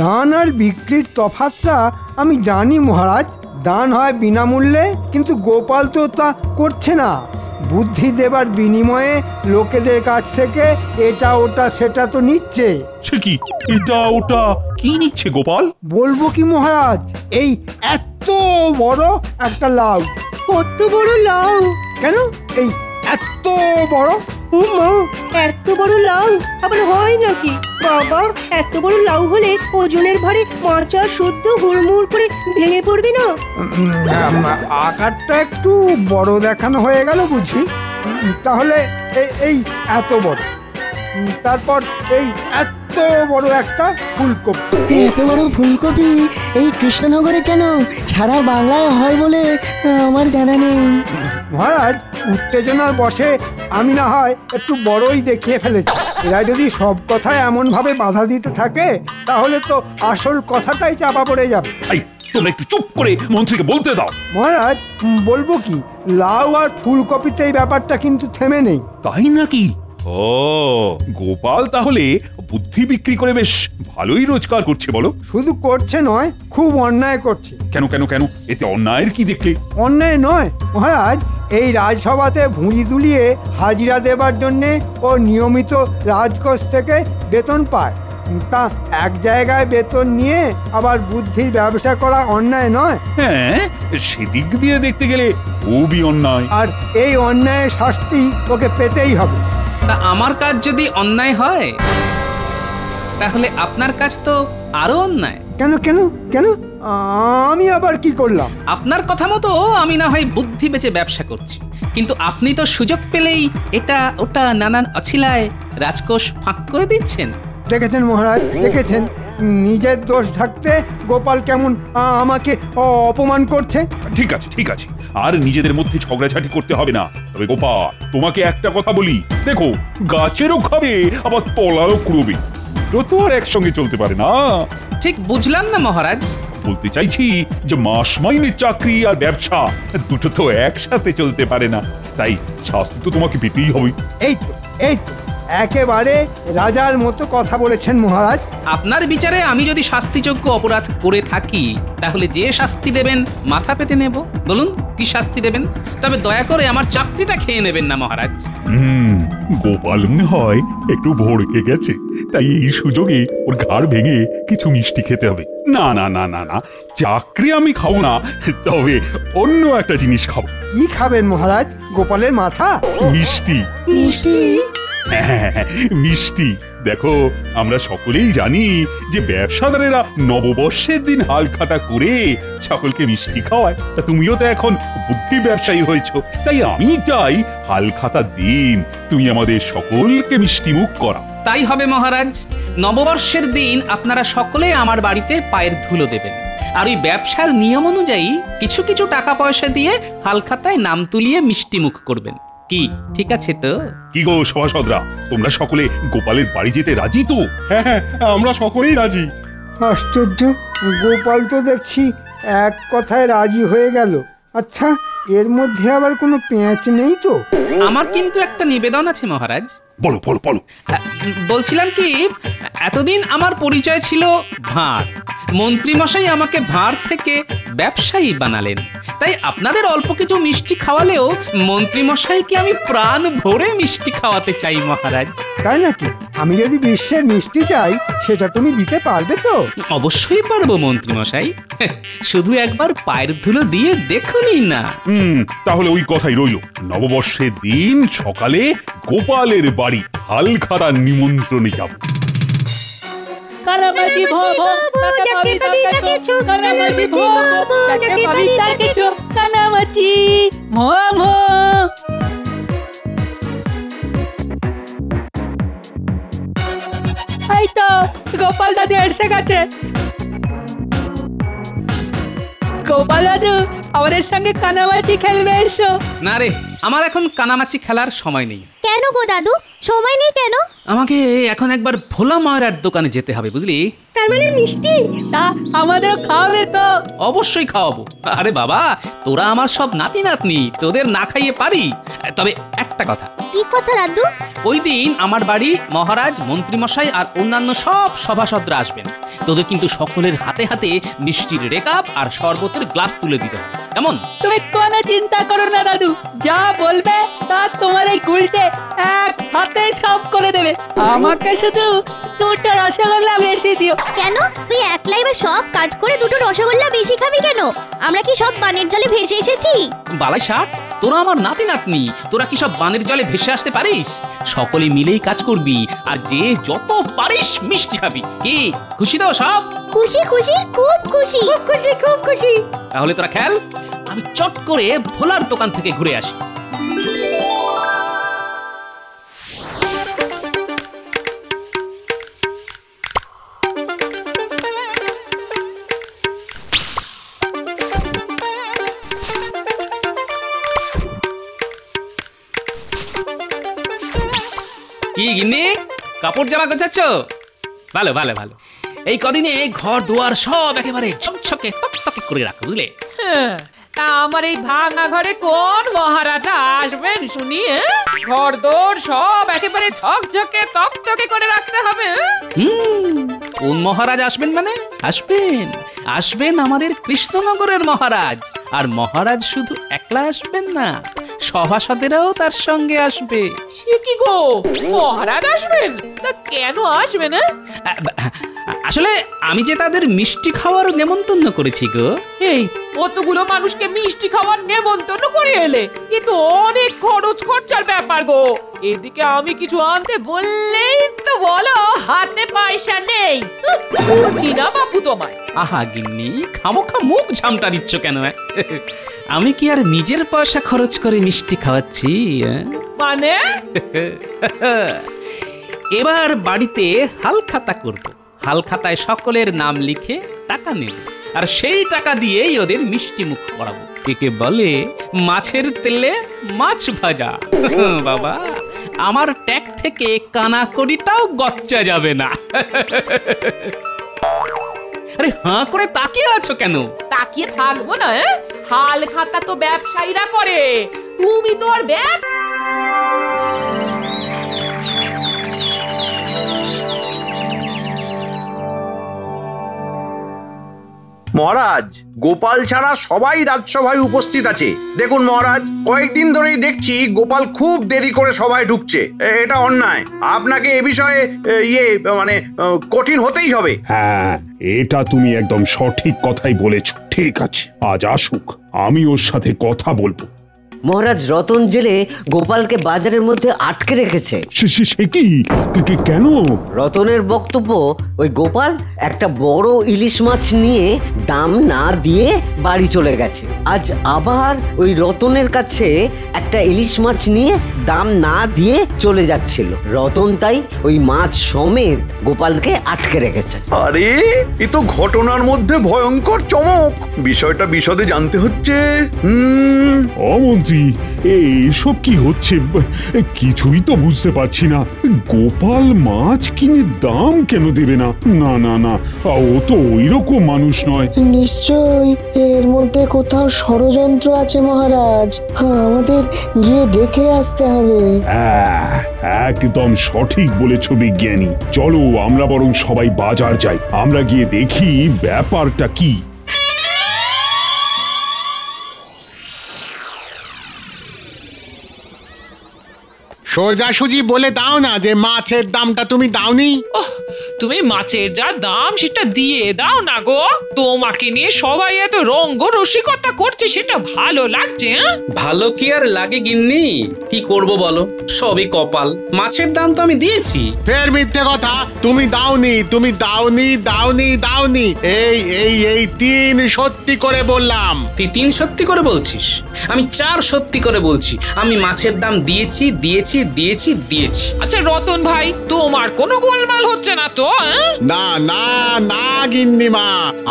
দান আর বিক্রির তফাৎটা আমি জানি মহারাজ। দান হয় বিনামূল্যে, কিন্তু গোপাল তো তা করছে না। বুদ্ধি দেবার বিনিময়ে লোকেদের কাছ থেকে এটা ওটা সেটা তো নিচ্ছে। সে কি এটা ওটা কি নিচ্ছে গোপাল? বলবো কি মহারাজ, এই এত বড় একটা লাউ। কত বড় লাউ? কেন, এই এত বড়। মা, এত বড় লাউ আবার হয় নাকি? বাবা, এত বড় লাউ হলে ওজনের ভারে মাচা শুদ্ধ হুড়মুড় করে ভেঙে পড়বে না? আকারটা একটু বড় দেখানো হয়ে গেল বুঝি। তাহলে এই এত বড়, তারপর এই এত এত বড় একটা ফুলকপি। এত বড় ফুলকপি এই কৃষ্ণনগরে কেন, সারা বাংলায় হয় বলে আমার জানা নেই। মহারাজ, উত্তেজনার বশে আমি না হয় একটু বড়ই দেখিয়ে ফেলেছি। এরা যদি সব কথায় এমন ভাবে বাধা দিতে থাকে তাহলে তো আসল কথাটাই চাপা পড়ে যাবে। তোমরা একটু চুপ করে মন্ত্রীকে বলতে দাও। মহারাজ, বলবো কি, লাউ আর ফুলকপিতে এই ব্যাপারটা কিন্তু থেমে নেই। তাই নাকি? ও, গোপাল তাহলে বুদ্ধি বিক্রি করে বেশ ভালোই রোজগার করছে বলো। শুধু করছে নয়, খুব অন্যায় করছে। কেন কেন কেন? এতে অন্যায়ের কি দেখলে? অন্যায় নয় মহারাজ, এই রাজসভাতে ভুঁড়ি দুলিয়ে হাজিরা দেবার জন্যে ও নিয়মিত রাজকোষ থেকে বেতন পায়। তা এক জায়গায় বেতন নিয়ে আবার বুদ্ধির ব্যবসা করা অন্যায় নয়? হ্যাঁ, সেদিক দিয়ে দেখতে গেলে খুবই অন্যায়। আর এই অন্যায়ের শাস্তি ওকে পেতেই হবে। তা আমার কাজ যদি অন্যায় হয় তাহলে আপনার কাজ তো আরো অন্যায়। কেন কেন কেন? আমি আবার কি করলাম? আপনার কথা মতো আমি না হয় বুদ্ধি বেচে ব্যবসা করছি, কিন্তু আপনি তো সুযোগ পেলেই এটা ওটা নানান অছিলায় রাজকোষ ফাঁক করে দিচ্ছেন। দেখেছেন মহারাজ, দেখেছেন নিজের দোষ ঢাকতে গোপাল কেমন আমাকে অপমান করছে। ঠিক আছে ঠিক আছে, আর নিজেদের মধ্যে ঝগড়াঝাটি করতে হবে না। তবে গোপাল, তোমাকে একটা কথা বলি, দেখো গাছেরও খাবে আবার তলারও কুড়োবে, দুটো তো আর একসঙ্গে চলতে পারে না। ঠিক বুঝলাম না মহারাজ। বলতে চাইছি যে মাস মাইনের চাকরি আর ব্যবসা দুটো তো একসাথে চলতে পারে না, তাই শাস্তি তো তোমাকে পেতেই হবে। এই তো এই তো একেবারে রাজার মতো কথা বলেছেন মহারাজ। আপনার বিচারে আমি যদি শাস্তিযোগ্য অপরাধ করে থাকি তাহলে যে শাস্তি দেবেন মাথা পেতে নেব। বলুন কি শাস্তি দেবেন, তবে দয়া করে আমার চাকরিটা খেয়ে নেবেন না মহারাজ। গোপাল মনে হয় একটু ভড়কে গেছে, তাই এই সুযোগে ওর ঘাড় ভেঙে কিছু মিষ্টি খেতে হবে। না না না না না, চাকরি আমি খাবো না, তবে অন্য একটা জিনিস খাবো। কি খাবেন মহারাজ? গোপালের মাথা? মিষ্টি। মিষ্টি? মিষ্টি। দেখো, আমরা সকলেই জানি যে ব্যবসাদারেরা নববর্ষের দিন হালখাতা করে সকলকে মিষ্টি খাওয়ায়। তা তুমিও তো এখন বুদ্ধি ব্যবসায়ী হয়েছো, তাই আমি চাই হালখাতা দিন তুমি আমাদের সকলকে মিষ্টি মুখ করা। তাই হবে মহারাজ। নববর্ষের দিন আপনারা সকলে আমার বাড়িতে পায়ের ধুলো দেবেন, আর ওই ব্যবসার নিয়ম অনুযায়ী কিছু কিছু টাকা পয়সা দিয়ে হালখাতায় নাম তুলিয়ে মিষ্টি মুখ করবেন। কি ঠিক আছে তো? কি গো সভাসদরা, তোমরা সকলে গোপালের বাড়ি যেতে রাজি তো? হ্যাঁ হ্যাঁ, আমরা সকলেই রাজি। আশ্চর্য, গোপাল তো দেখছি এক কথায় রাজি হয়ে গেল। আচ্ছা, এর মধ্যে আবার কোনো পেঁচ নেই তো? আমার কিন্তু একটা নিবেদন আছে মহারাজ। বলো বলো বলো। বলছিলাম কি, এতদিন আমার পরিচয় ছিল ভাঁড়। মন্ত্রীমশাই আমাকে ভাঁড় থেকে ব্যবসায়ী বানালেন, তাই আপনাদের অল্প কিছু মিষ্টি খাওয়ালেও মন্ত্রীমশাইকে আমি প্রাণ ভরে মিষ্টি খাওয়াতে চাই মহারাজ। তাই নাকি? আমি যদি বিশ্বের মিষ্টি চাই সেটা তুমি দিতে পারবে তো? অবশ্যই পারবো মন্ত্রীমশাই, শুধু একবার পায়ের ধুলো দিয়ে দেখুনই না। তাহলে ওই কথাই রইল, নববর্ষের দিন সকালে গোপালের বাড়ি হালখাতার নিমন্ত্রণে যাব। কানামাছি ভব তাকে পাবি তাকে চো, কানামাছি ভব তাকে পাবি তাকে চো, কানামাছি ভব। এই তো গোপাল দাদু এসে গেছে। গোপাল দাদু, আমাদের সঙ্গে কানামাছি খেলবে এসো। না রে, আমার এখন কানামাছি খেলার সময় নেই। কেন গো দাদু, সময় নেই কেন? আমাকে এখন একবার ভোলা ময়রার দোকানে যেতে হবে, বুঝলি? তার মানে মিষ্টি? তা আমাদের খাওয়াবে তো? অবশ্যই খাওয়াবো। আরে বাবা, তোরা আমার সব নাতি নাতনি, তোদের না খাইয়ে পারি? তবে একটা কথা। কি কথা দাদু? ওই দিন আমার বাড়ি মহারাজ, মন্ত্রীমশাই আর অন্যান্য সব সভাসদরা আসবেন। তোদের কিন্তু সকলের হাতে হাতে মিষ্টির রেকাপ আর শরবতের গ্লাস তুলে দিতে হবে, কেমন? তুমি কোনো চিন্তা করো না দাদু, যা বলবে তা তোমার এই গুলটে এক হাতে সব করে দেবে। আমাকে শুধু দুটো রসগোল্লা বেশি দিও। কেন? তুই একলাই বা সব কাজ করে দুটো রসগোল্লা বেশি খাবি কেন? আমরা কি সব বানের জলে ভেসে এসেছি? বালাই ষাট, তোরা আমার নাতি নাতনি, তোরা কি সব বানের জলে ভেসে আসতে পারিস? সকলে মিলেই কাজ করবি, আর যে যত পারিস মিষ্টি খাবি। কি খুশি তো সব? খুশি খুশি, খুব খুশি, খুব খুশি, খুব খুশি। তাহলে তোরা খেল, আমি চট করে ভোলার দোকান থেকে ঘুরে আসি। কি গিন্নি, কাপড় জামা গোছাচ্ছ? ভালো ভালো ভালো। এই কদিনে ঘর দুয়ার সব একেবারে ঝকঝকে তকতকে করে রাখো, বুঝলে? তা আমার এই ভাঙা ঘরে কোন মহারাজা আসবেন শুনি? ঘর দোর সব একেবারে ঝকঝকে তকতকে করে রাখতে হবে। কোন মহারাজ আসবেন মানে? আসবেন আমাদের কৃষ্ণনগরের মহারাজ। আর মহারাজ শুধু একলা আসবেন না, সভাসদেরাও তার সঙ্গে আসবে। সে কি গো, মহারাজ আসবেন? তা কেন আসবেন? আসলে আমি যে তাদের মিষ্টি খাওয়ার নেমন্তন্ন করেছি গো। এই কতগুলো মানুষকে মিষ্টি খাওয়ার নেমন্তন্ন করে এলে, কিন্তু অনেক খরচ খরচার ব্যাপার গো। এদিকে আমি কিছু আনতে বললেই তো বলো হাতে পয়সা নেই। বুঝি না বাপু তোমায়। আহা গিন্নি, খামোখা মুখ ঝামটা দিচ্ছ কেন? আমি কি আর নিজের পয়সা খরচ করে মিষ্টি খাওয়াচ্ছি? মানে এবার বাড়িতে হালখাতা করব। হালখাতায় সকলের নাম লিখে টাকা নেব, আর সেই টাকা দিয়েই ওদের মিষ্টি মুখ করাবো। একে বলে মাছের তেলে মাছ ভাজা। বাবা, আমার ট্যাগ থেকে কানা কড়িটাও গচ্চা যাবে না। আরে হাঁ করে তাকিয়ে আছো কেন? তাকিয়ে থাকবো না? হাল খাতা তো ব্যবসায়ীরা করে, তুমি তো আর মহারাজ, গোপাল ছাড়া সবাই রাজসভায় উপস্থিত আছে। দেখুন মহারাজ, কয়েকদিন ধরেই দেখছি গোপাল খুব দেরি করে সভায় ঢুকছে। এটা অন্যায়। আপনাকে এ বিষয়ে কঠিন হতেই হবে। হ্যাঁ, এটা তুমি একদম সঠিক কথাই বলেছ। ঠিক আছে, আজ আসুক, আমি ওর সাথে কথা বলবো। মহারাজ, রতন জেলে গোপালকে বাজারের মধ্যে আটকে রেখেছে। সে কি? কেন? রতনের বক্তব্য, ওই গোপাল একটা বড় ইলিশ মাছ নিয়ে দাম না দিয়ে বাড়ি চলে গেছে। আজ আবার ওই রতনের কাছে একটা ইলিশ মাছ নিয়ে দাম না দিয়ে চলে যাচ্ছিল। রতন তাই ওই মাছ সমেত গোপালকে আটকে রেখেছে। আরে, এ তো ঘটনার মধ্যে ভয়ঙ্কর চমক। বিষয়টা বিশদে জানতে হচ্ছে। এসব কি হচ্ছে? কিছুই তো বুঝতে পারছি না। গোপাল মাছ কিনে দাম কেন দেবে না? না না না, ও তো ওই রকম মানুষ নয়। নিশ্চয়ই এর মধ্যে কোথাও ষড়যন্ত্র আছে মহারাজ। হ্যাঁ, আমাদের গিয়ে দেখে আসতে হবে। একদম সঠিক বলেছ বিজ্ঞানী। চলো আমরা বরং সবাই বাজার যাই, আমরা গিয়ে দেখি ব্যাপারটা কি। সোজাসুজি বলে দাও না যে মাছের দামটা তুমি দাওনি। তুমি মাছের যা দাম সেটা দিয়ে দাও না গো। তোমাকে নিয়ে সবাই এত রঙ্গ রসিকতা করছে, সেটা ভালো লাগছে? ভালো কি আর লাগে গিন্নি? কি করব বলো, সবই কপাল। মাছের দাম তো আমি দিয়েছি। ফের মিথ্যে কথা। তুমি দাওনি, তুমি দাওনি দাওনি দাওনি। এই এই এই 3 সত্যি করে বললাম। তুই 3 সত্যি করে বলছিস? আমি 4 সত্যি করে বলছি। আমি মাছের দাম দিয়েছি দিয়েছি দিয়েছি দিয়েছি। আচ্ছা রতন ভাই, তোমার কোনো গোলমাল হচ্ছে না তো? না না না গিন্নিমা,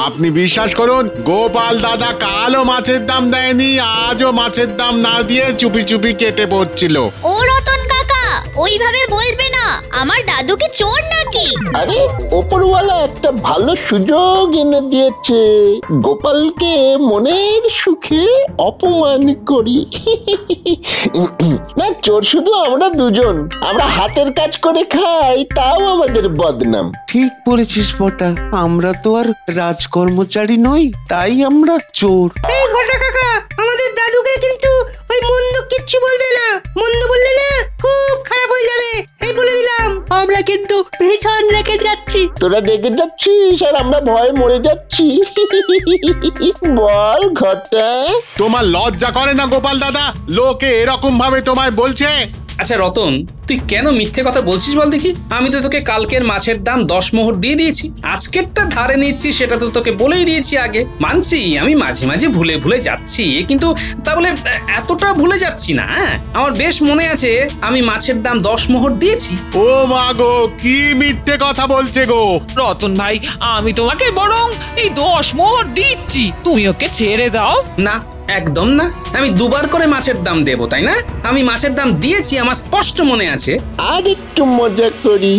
আপনি বিশ্বাস করুন, গোপাল দাদা কালও মাছের দাম দেয়নি, আজও মাছের দাম না দিয়ে চুপি চুপি কেটে পড়ছিল। ও রতন কাকা, ওইভাবে বলবে না। আমার দাদু কি চোর নাকি? আরে, ওপরওয়ালা একটা ভালো সুযোগ এনে দিয়েছে। গোপালকে মনের সুখে অপমান করি। না, চোর শুধু আমরা দুজন। আমরা হাতের কাজ করে খাই, তাও আমাদের বদনাম। ঠিক বলেছিস বটা, আমরা তো আর রাজকর্মচারী নই, তাই আমরা চোর। এই বটা কাকা, আমাদের দাদুকে কিন্তু ওই মন্দ কিচ্ছু বলবে না। মন্দ বললে না খুব খারাপ হয়ে যাবে, এই বলে দিলাম। আমরা কিন্তু ভীষণ রেগে যাচ্ছি। তোরা রেগে যাচ্ছিস আর আমরা ভয়ে মরে যাচ্ছি। বল ঘটা, তোমার লজ্জা করে না গোপাল দাদা? লোকে এরকম ভাবে তোমায় বলছে। আচ্ছা রতন, তুই কেন মিথ্যে কথা বলছিস বল দেখি? আমি তো তোকে কালকের মাছের দাম 10 মোহর দিয়ে দিয়েছি। আজকেরটা ধারে নিচ্ছি, সেটা তো তোকে বলেই দিয়েছি আগে। মানছি আমি মাঝে মাঝে ভুলে ভুলে যাচ্ছি, কিন্তু তা বলে এতটা ভুলে যাচ্ছি না। আমার বেশ মনে আছে আমি মাছের দাম 10 মোহর দিয়েছি। ও মা গো, কি মিথ্যে কথা বলছে গো। রতন ভাই, আমি তোমাকে বরং এই 10 মোহর দিচ্ছি, তুমি ওকে ছেড়ে দাও। না, একদম না, আমি দুবার করে মাছের দাম দেব, তাই না? আমি মাছের দাম দিয়েছি, আমার স্পষ্ট মনে আছে। আর একটু মজা করি,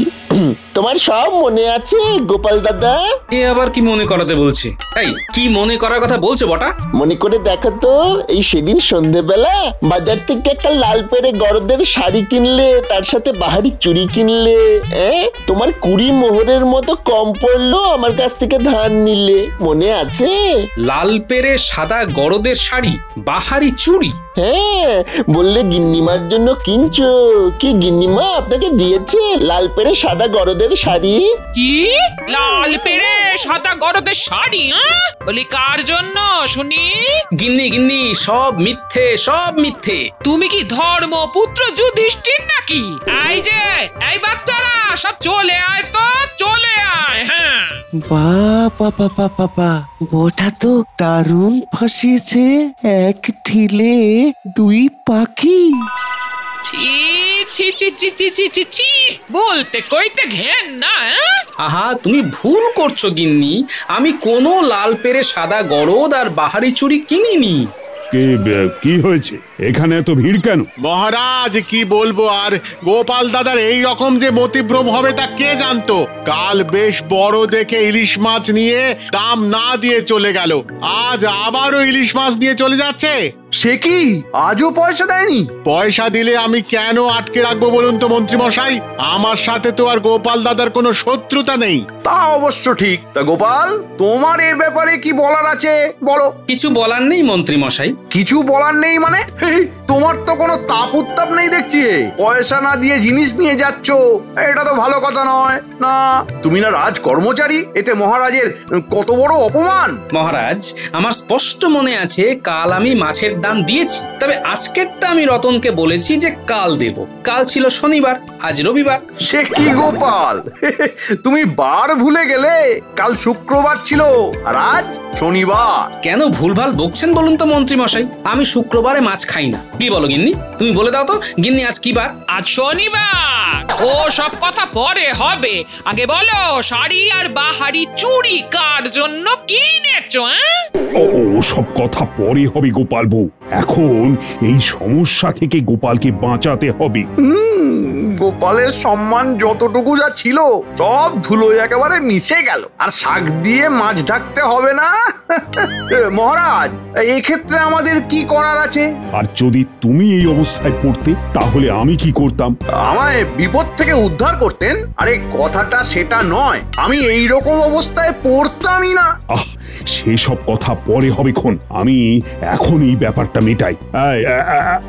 তোমার সব মনে আছে গোপাল দাদা? এ আবার কি মনে করাতে বলছে? এই কি মনে করার কথা বলছো বটা? মনে করে দেখো তো, এই সেদিন সন্ধেবেলা বাজার থেকে একটা লাল পেরে গরদের শাড়ি কিনলে, তার সাথে বাহারি চুড়ি কিনলে, তোমার 20 মোহরের মতো কম পড়লো, আমার কাছ থেকে ধার নিলে, মনে আছে? লাল পেরে সাদা গরদের শাড়ি, বাহারি চুড়ি? হ্যাঁ, বললে গিন্নিমার জন্য কিনছো। কি গিন্নিমা আপনাকে দিয়েছে লাল পেরে সাদা গরদের শাড়ি? কি লাল পেরে সাদা গরদের শাড়ি? বলি কার জন্য শুনি? গিন্নি গিন্নি, সব মিথ্যে, সব মিথ্যে। তুমি কি ধর্মপুত্র যুধিষ্ঠির নাকি? এই যে এই বাচ্চারা সব চলে আয় তো, চলে আয়। হ্যাঁ, বাবা বাবা বাবা, ওটা তো দারুণ ফাঁসিয়েছে, এক ঢিলে 2 পাখি। ছি ছি ছি ছি ছি ছি ছি ছি, বলতে কইতে ঘেন না। আহা, তুমি ভুল করছো গিন্নি, আমি কোনো লাল পেরে সাদা গরদ আর বাহারি চুড়ি কিনিনি। কি হয়েছে এখানে এত ভিড় কেন? মহারাজ কি বলবো আর, গোপাল দাদার এই রকম যে মতিভ্রম হবে তা কে জানতো। কাল বেশ বড় দেখে ইলিশ মাছ নিয়ে দাম না দিয়ে চলে গেল, আজ আবারও ইলিশ মাছ নিয়ে চলে যাচ্ছে। সে কি আজও পয়সা দেয়নি? পয়সা দিলে আমি কেন আটকে রাখবো বলুন তো মন্ত্রী মশাই? আমার সাথে তো আর গোপাল দাদার কোনো শত্রুতা নেই। তা অবশ্য ঠিক। তা গোপাল, তোমার এর ব্যাপারে কি বলার আছে বলো। কিছু বলার নেই মন্ত্রী মশাই। কিছু বলার নেই মানে? তোমার তো কোনো তাপ উত্তাপ নেই দেখছি। পয়সা না দিয়ে জিনিস নিয়ে যাচ্ছ, এটা তো ভালো কথা নয়। না, তুমি না রাজ কর্মচারী, এতে মহারাজের কত বড় অপমান। মহারাজ, আমার স্পষ্ট মনে আছে কাল আমি মাছের দাম দিয়েছি, তবে আজকেরটা আমি রতনকে বলেছি যে কাল দেব। কাল ছিল শনিবার, আজ রবিবার। সে কি গোপাল, তুমি বার ভুলে গেলে? কাল শুক্রবার ছিল আর আজ শনিবার। কেন ভুলভাল বকছেন বলুন তো মন্ত্রী মশাই? আমি শুক্রবারে মাছ খাই না। কি বলো গিন্নি? তুমি বলে দাও তো গিন্নি, আজ কি বার? আজ শনিবার। ও সব কথা পরে হবে, আগে বলো শাড়ি আর বাহারি চুড়ি কার জন্য কিনেছো? ও সব কথা পরে হবে গোপাল বউ, এখন এই সমস্যা থেকে গোপালকে বাঁচাতে হবে। গোপালের সম্মান যতটুকু যা ছিল সব ধুলোয় একেবারে মিশে গেল, আর শাক দিয়ে মাছ ঢাকতে হবে না। মহারাজ, এই ক্ষেত্রে আমাদের কি করার আছে? আর যদি তুমি এই অবস্থায় পড়তে তাহলে আমি কি করতাম? আমায় বিপদ থেকে উদ্ধার করতেন? আরে কথাটা সেটা নয়, আমি এই রকম অবস্থায় পড়তামই না। সেসব কথা পরে হবে খন, আমি এখন এই ব্যাপারটা মেটাই।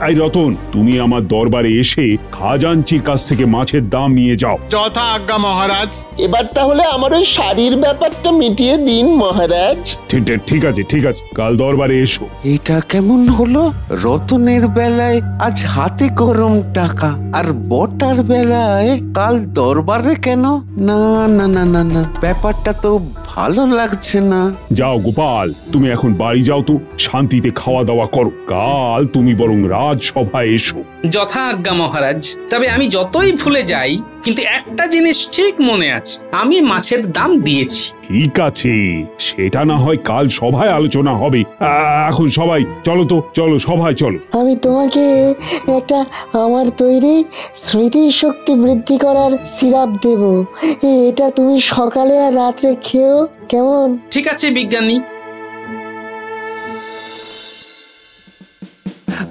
এই রতন, তুমি আমার দরবারে এসে খাজাঞ্চির কাছ থেকে মাছের দাম নিয়ে যাও। যথা আজ্ঞা মহারাজ। এবার তাহলে আমার ওই শাড়ির ব্যাপারটা মিটিয়ে দিন মহারাজ। ঠিক আছে, ঠিক আছে, কাল দরবারে এসো। এটা কেমন হলো? রতনের বেলায় আজ হাতে গরম টাকা, আর বটার বেলায় কাল দরবারে কেন? না না না না না, ব্যাপারটা তো ভালো লাগছে না। যাও গোপাল, তুমি এখন বাড়ি যাও তো, শান্তিতে খাওয়া দাওয়া করো। কাল তুমি বরং রাজসভায় এসো। যথা আজ্ঞা মহারাজ। তবে আমি যতই ভুলে যাই, কিন্তু একটা জিনিস ঠিক মনে আছে, আমি মাছের দাম দিয়েছি। ঠিক আছে, সেটা না হয় কাল সভায় আলোচনা হবে। এখন সবাই চলো তো, চলো সভায় চলো। আমি তোমাকে একটা আমার তৈরি স্মৃতির শক্তি বৃদ্ধি করার সিরাপ দেব, এটা তুমি সকালে আর রাত্রে খেও, কেমন? ঠিক আছে বিজ্ঞানী।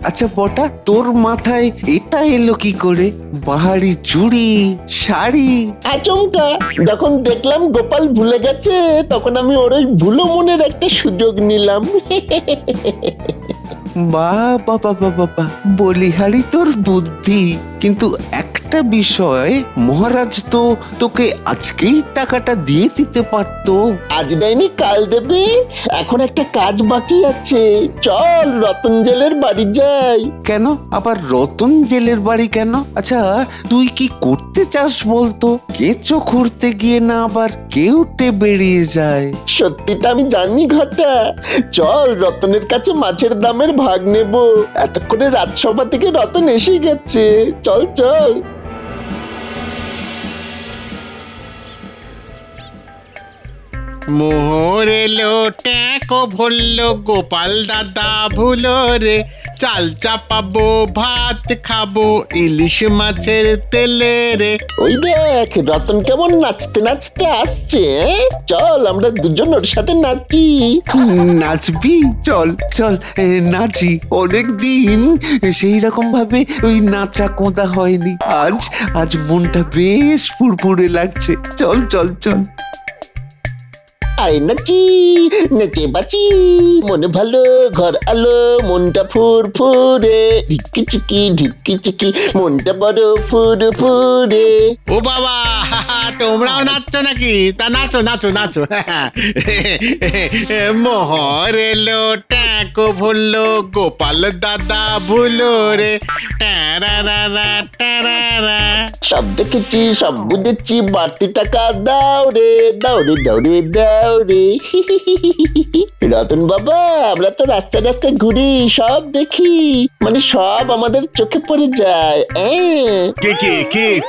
আচ্ছা বটা, তোর মাথায় এটা এলো কি করে? বাহারি চুড়ি, শাড়ি? আচমকা যখন দেখলাম গোপাল ভুলে গেছে, তখন আমি ওর ওই ভুলো মনের একটা সুযোগ নিলাম। বাবা বাবা বাবা, বলিহারি তোর বুদ্ধি। কিন্তু একটা বিষয়, মহারাজ তো তোকে আজকেই টাকাটা দিয়ে দিতে পারতো। আজ দেয়নি, কাল দেবে। এখন একটা কাজ বাকি আছে, চল রতন জেলের বাড়ি যাই। কেন আবার রতন জেলের বাড়ি কেন? আচ্ছা তুই কি করতে চাস বলতো? কেঁচো খুঁড়তে গিয়ে না আবার কেউটে বেরিয়ে যায়? সত্যিটা আমি জানি ঘটা, চল রতনের কাছে মাছের দামের ভাগ নেব। এতক্ষণে রাজসভা থেকে রতন এসে গেছে, চল চল। মোহর এলো ট্যাঁকো ভরলো গোপাল দাদা ভুলো রে, চাল চাপাবো ভাত খাবো ইলিশ মাছের তেলে রে। ওই দেখ রতন কেমন নাচতে নাচতে আসছে। চল আমরা দুজন ওর সাথে নাচি। নাচবি? চল চল নাচি। অনেক দিন সেই রকম ভাবে ওই নাচা কোঁদা হয়নি। আজ আজ মনটা বেশ ফুরফুরে লাগছে। চল চল চল। আয় নাচি, নেচে বাঁচি, মনে ভালো ঘর আলো, মনটা ফুরফুরে, ঢিকি চিকি মনটা বড় ফুরফুরে। ও বাবা, তোমরাও নাচছো নাকি? তা নাচো নাচো নাচো। মোহর এলো ট্যাঁকো ভরলো গোপাল দাদা ভুলো রে, ট্যারারা ট্যারারা। সব দেখেছি সব বুঝেছি, বাড়তি টাকা দাও রে দাও রে দাও রে দাও রে। রতন বাবা, আমরা তো রাস্তায় রাস্তায় ঘুরি, সব দেখি, মানে সব আমাদের চোখে পড়ে যায়।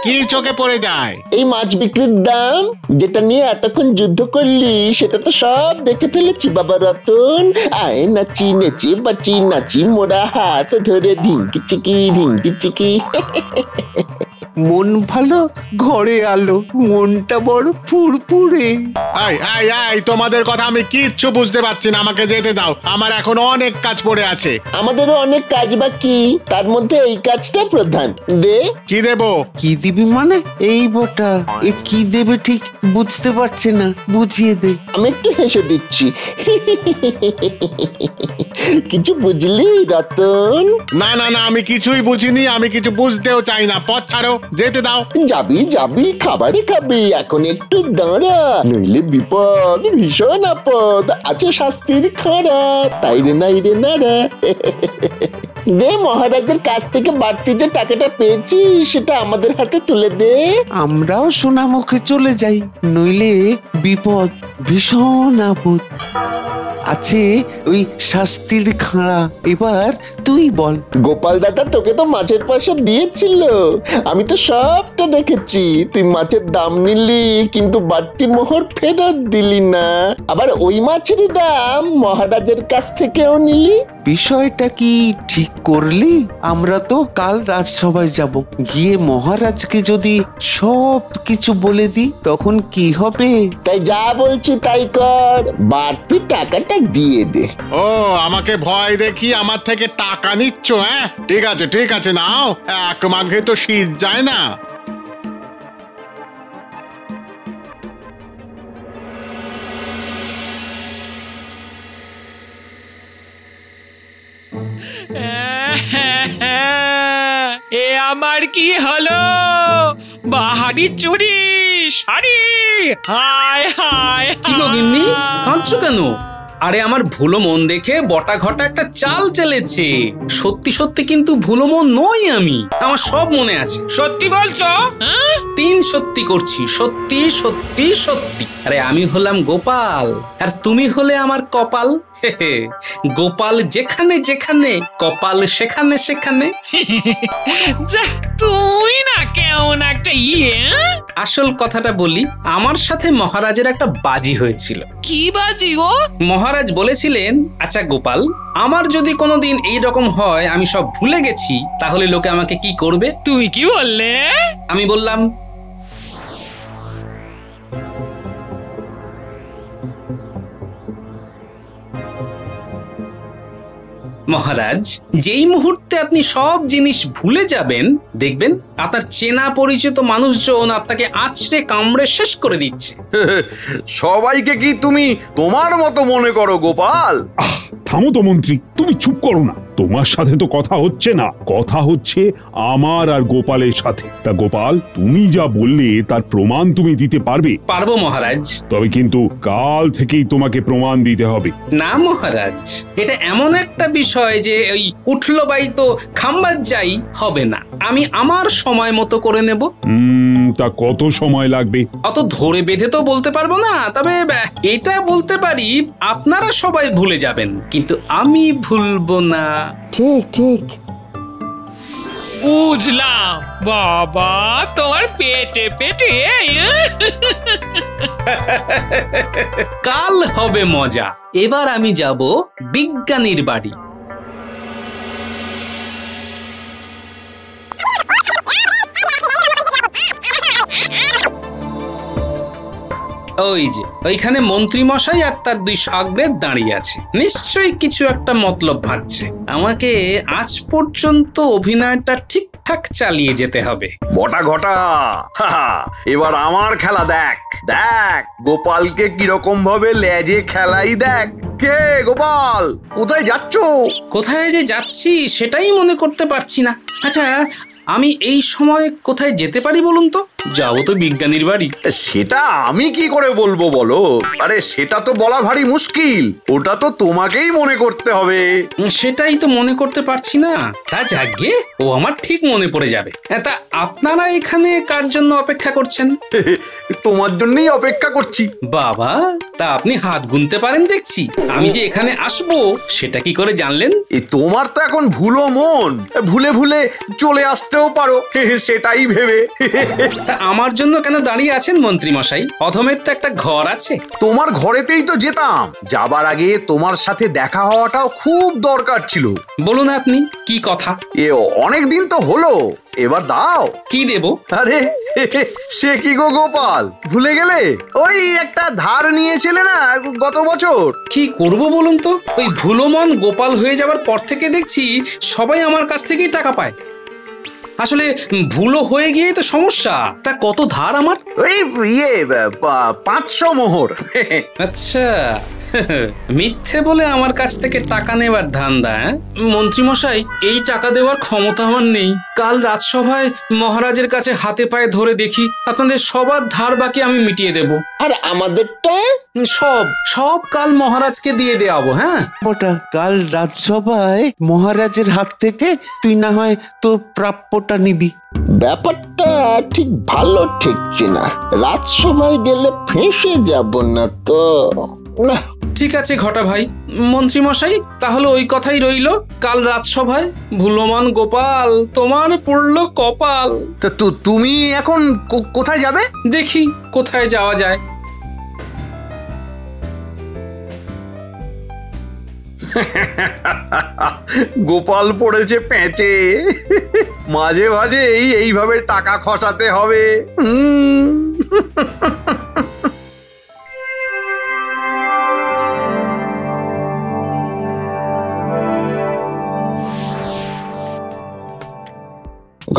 কি চোখে পড়ে যায়? এই মাছ বিক্রির দাম যেটা নিয়ে এতক্ষণ যুদ্ধ করলি, সেটা তো সব দেখে ফেলেছি বাবা রতন। আয় নাচি, নেচে বাঁচি, নাচি মোরা হাত ধরে, ঢিঙ্কি চিকি। মন ভালো ঘরে আলো, মনটা বড় ফুরফুরে। তোমাদের কথা আমি কিচ্ছু বুঝতে পারছি না, আমাকে যেতে দাও, আমার এখন অনেক কাজ পড়ে আছে। আমাদেরও অনেক কাজ বাকি, তার মধ্যে এই কাজটা প্রধান। দে। কি দেবো? কি দিবি মানে? এই বটা এ কি দেবে ঠিক বুঝতে পারছে না, বুঝিয়ে দে। আমি একটু হেসে দিচ্ছি। কিছু বুঝলি রতন? না না না, আমি কিছুই বুঝিনি, আমি কিছু বুঝতেও চাই না। পথ ছাড়ো, যেতে দাও। যাবি খাবারই খাবি, এখন একটু দাঁড়া, নইলে বিপদ, ভীষণ আপদ, আছে শাস্তির খাড়া, তাই রে নাই রে না রে। দে, মহারাজের কাছ থেকে বাড়তি যে টাকাটা পেয়েছি সেটা আমাদের হাতে তুলে দে। আমরাও সোনা মুখে চলে যাই, নইলে বিপদ, ভীষণ আপদ, আছে ওই শাস্তির খাঁড়া। এবার তুই বল। গোপাল দাদা তোকে তো মাছের পয়সা দিয়েছিল, আমি তো সবটা দেখেছি। তুই মাছের দাম নিলি, কিন্তু বাড়তি মোহর ফেরত দিলি না, আবার ওই মাছেরই দাম মহারাজের কাছ থেকেও নিলি। বিষয়টা কি ঠিক করলি? আমরা তো কাল রাজসভায় যাব, গিয়ে মহারাজকে যদি সব কিছু বলে দিই তখন কি হবে? তাই যা বলছি তাই কর, বাড়তি টাকাটা দিয়ে দে। ও, আমাকে ভয় দেখি আমার থেকে টাকা নিচ্ছ? হ্যাঁ, ঠিক আছে নাও, এক মাঘে তো শীত যায় না। এ আমার কি হলো? বাহারি চুরি শাড়ি, হায় হায়। কি গো গিন্নি, কাঁদছো কেন? আরে আমার ভুলো মন দেখে বটা ঘটা একটা চাল চেলেছে। সত্যি সত্যি কিন্তু ভুলো মন নই আমি, আমার সব মনে আছে। সত্যি বলছো? তিন সত্যি করছি, সত্যি সত্যি সত্যি। আরে আমি হলাম গোপাল, আর তুমি হলে আমার কপাল। গোপাল যেখানে যেখানে, কপাল সেখানে সেখানে। তুই না কেমন একটা আসল কথাটা বলি, আমার সাথে মহারাজের একটা বাজি হয়েছিল। কি বাজি গো? মহারাজ বলেছিলেন, আচ্ছা গোপাল, আমার যদি কোনোদিন এইরকম হয় আমি সব ভুলে গেছি, তাহলে লোকে আমাকে কি করবে? তুই কি বললে? আমি বললাম, মহারাজ, যেই মুহূর্তে আপনি সব জিনিস ভুলে যাবেন, দেখবেন আপনার চেনা পরিচিত মানুষজন আপনাকে আছড়ে কামড়ে শেষ করে দিচ্ছে। সবাইকে কি তুমি তোমার মতো মনে করো গোপাল? থামো তো মন্ত্রী, তুমি চুপ করো না। তোমার সাথে তো কথা হচ্ছে না, কথা হচ্ছে আমার আর গোপালের সাথে। তা গোপাল, তুমি যা বললে তার প্রমাণ তুমি দিতে পারবে? পারবো মহারাজ। তবে কিন্তু কাল থেকেই তোমাকে প্রমাণ দিতে হবে। না মহারাজ, এটা এমন একটা বিষয় যে ওই উঠলো বাই তো খাম্বার যাই হবে না। আমি আমার সময় মতো করে নেব। তা কত সময় লাগবে? অত ধরে বেঁধে তো বলতে পারবো না, তবে এটা বলতে পারি আপনারা সবাই ভুলে যাবেন, কিন্তু আমি ভুলবো না। ঠিক বুঝলাম। বাবা, তোমার পেটে পেটে। কাল হবে মজা। এবার আমি যাব বিজ্ঞানীর বাড়ি। ওই যে ওইখানে মন্ত্রী মশাই আর তার 2 শাগরেদ দাঁড়িয়ে আছে, নিশ্চয়ই কিছু একটা মতলব ভাবছে। আমাকে আজ পর্যন্ত অভিনয়টা ঠিকঠাক চালিয়ে যেতে হবে। বটা ঘটা, এবার আমার খেলা দেখ। দেখ গোপালকে কিরকম ভাবে লেজে খেলাই দেখ। কে গোপাল, কোথায় যাচ্ছ? কোথায় যে যাচ্ছি সেটাই মনে করতে পারছি না। আচ্ছা, আমি এই সময় কোথায় যেতে পারি বলুন তো? যাবো তো বিজ্ঞানীর বাড়ি। সেটা আমি কি করে বলবো বলো? আরে সেটা তো বলা ভারী মুশকিল, ওটা তো তোমাকেই মনে করতে হবে। সেটাই তো মনে করতে পারছি না। তা যাকগে, ও আমার ঠিক মনে পড়ে যাবে। তা আপনারা এখানে কার জন্য অপেক্ষা করছেন? তোমার জন্যই অপেক্ষা করছি। বাবা, তা আপনি হাত গুনতে পারেন দেখছি। আমি যে এখানে আসবো সেটা কি করে জানলেন? তোমার তো এখন ভুলো মন, ভুলে ভুলে চলে আসতেও পারো, সেটাই ভেবে। তা আমার জন্য কেন দাঁড়িয়ে আছেন মন্ত্রী মশাই? অধমের তো একটা ঘর আছে। তোমার ঘরেতেই তো যেতাম। যাবার আগে তোমার সাথে দেখা হওয়াটাও খুব দরকার ছিল। বলুন আপনি কি কথা? অনেক দিন তো হলো, এবার দাও। কি দেব? আরে সে কি গো গোপাল, ভুলে গেলে? ওই একটা ধার নিয়েছিলে না গত বছর। কি করব বলুন তো? ওই ভুলোমন গোপাল হয়ে যাবার পর থেকে দেখছি সবাই আমার কাছ থেকেই টাকা পায়। আসলে ভুলো হয়ে গিয়ে তো সমস্যা। তা কত ধার আমার? ওই 500 মোহর। আচ্ছা, মিথ্যে বলে আমার কাছ থেকে টাকা নেবার ধান্দা। মন্ত্রী মশাই, এই টাকা দেওয়ার ক্ষমতা আমার নেই। কাল রাজসভায় মহারাজের কাছে হাতে পায়ে ধরে দেখি আপনাদের সবার ধার বাকি আমি মিটিয়ে দেব। আর আমাদেরটা সব কাল মহারাজকে দিয়ে দেওয়াবো। হ্যাঁ ওটা কাল রাজসভায় মহারাজের হাত থেকে তুই না হয় তোর প্রাপ্যটা নিবি। ব্যাপারটা ঠিক ভালো ঠেকছে না। রাজসভায় গেলে ফেঁসে যাব না তো? না, ঠিক আছে ঘটা ভাই। মন্ত্রী মশাই, তাহলে ওই কথাই রইলো। কাল রাজসভায় ভুলোমান গোপাল তোমার পড়লো কপাল। তা তুমি এখন কোথায় যাবে? দেখি কোথায় যাওয়া যায়। গোপাল পড়েছে প্যাঁচে। মাঝে মাঝে এইভাবে টাকা খসাতে হবে।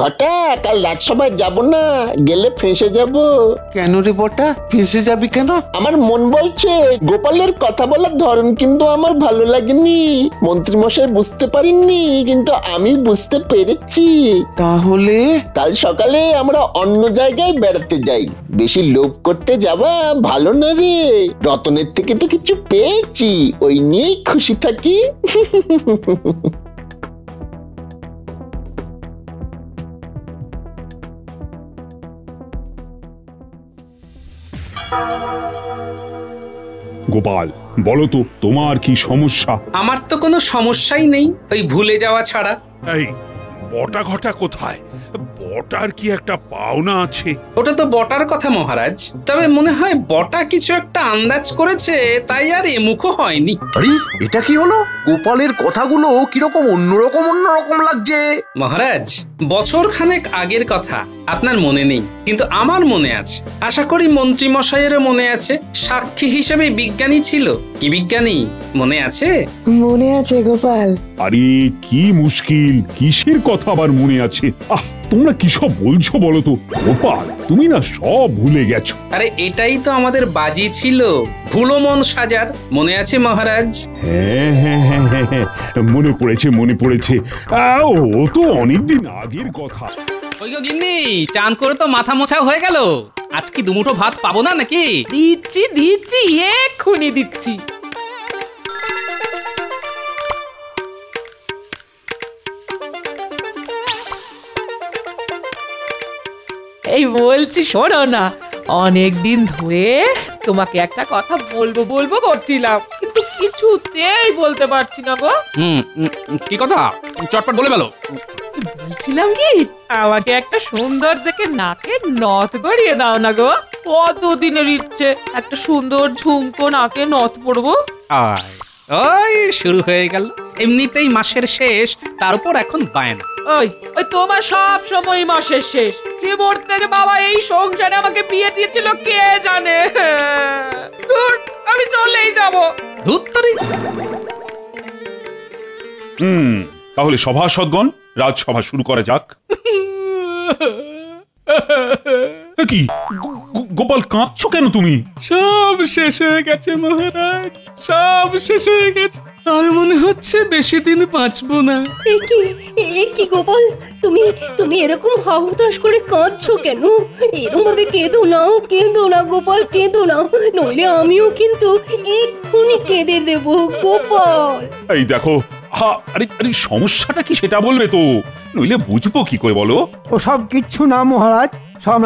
ঘটা, কাল রাজসভায় যাব না, গেলে ফেঁসে যাব। কেন রে বটা, ফেঁসে যাবি কেন? আমার মন বলছে গোপালের কথা বলার ধরন কিন্তু আমার ভালো লাগেনি। মন্ত্রী মশাই বুঝতে পারেননি, কিন্তু আমি বুঝতে পেরেছি। তাহলে কাল সকালে আমরা অন্য জায়গায় বেড়াতে যাই। বেশি লোভ করতে যাওয়া ভালো না রে। রতনের থেকে তো কিছু পেয়েছি, ওই নিয়েই খুশি থাকি। গোপাল, বলো তো তোমার কি সমস্যা? আমার তো কোনো সমস্যাই নেই, ওই ভুলে যাওয়া ছাড়া। এই বটা ঘটা কোথায়? বটার কি একটা পাওনা আছে? ওটা তো বটার কথা মহারাজ, তবে মনে হয় বটা কিছু একটা আন্দাজ করেছে, তাই আর এমুখো হয়নি। আরে এটা কি হলো? গোপালের কথাগুলো কিরকম অন্যরকম লাগছে। মহারাজ, বছর খানেক আগের কথা আপনার মনে নেই, কিন্তু আমার মনে আছে। আশা করি মন্ত্রী মশাইয়েরও মনে আছে। সাক্ষী হিসেবে বিজ্ঞানী ছিল। কি বিজ্ঞানী, মনে আছে? মনে আছে গোপাল। আরে কি মুশকিল, কিসের কথা আবার মনে আছে? তোমরা কি সব বলছো বলো তো? গোপাল, তুমি না সব ভুলে গেছো। আরে এটাই তো আমাদের বাজি ছিল, ভুলো মন সাজার। মনে আছে মহারাজ? হ্যাঁ, মনে পড়েছে। ও তো অনেকদিন আগের কথা। ওই গো গিন্নি, চান করে তো মাথা মোছা হয়ে গেল। আজ কি দুমুঠো ভাত পাবো না নাকি? দিচ্ছি, এক্ষুনি দিচ্ছি। এই বলছি, শোনো না, অনেকদিন ধরে তোমাকে একটা কথা বলবো করছিলাম, কিন্তু কিছুতেই বলতে পারছি না গো। কি কথা? চটপট বলে ফেলো। বলছিলাম কি, আমাকে একটা সুন্দর দেখে নাকে নথ গড়িয়ে দাও না গো। কতদিনের ইচ্ছে একটা সুন্দর ঝুমকো নাকে নথ পড়বো। আয় ওই শুরু হয়ে গেল, এমনিতেই মাসের শেষ, তার উপর এখন বায়না। ওই ওই তোমার সব সময় মাসের শেষ। কি মরতে রে বাবা, এই সংসারে আমাকে বিয়ে দিয়েছিল কে জানে। ধুর, আমি চলেই যাব। ধুত্তরি। তাহলে সভাসদগণ, রাজসভা শুরু করা যাক। কি গোপাল, কাঁদছো কেন তুমি? সব শেষ হয়ে গেছে মহারাজ, সব শেষ হয়ে গেছে। আর মনে হচ্ছে বেশি দিন বাঁচবো না। এ কি গোপাল, তুমি তুমি এরকম হাহুতাশ করে কাঁদছো কেন? এরকম ভাবে কেঁদো না গোপাল, কেঁদো না, নইলে আমিও কিন্তু এক্ষুনি কেঁদে দেব গোপাল। এই দেখো, আরে আরে সমস্যাটা কি সেটা বলবে তো, নইলে বুঝবো কি করে বলো। ওসব কিচ্ছু না মহারাজ, সব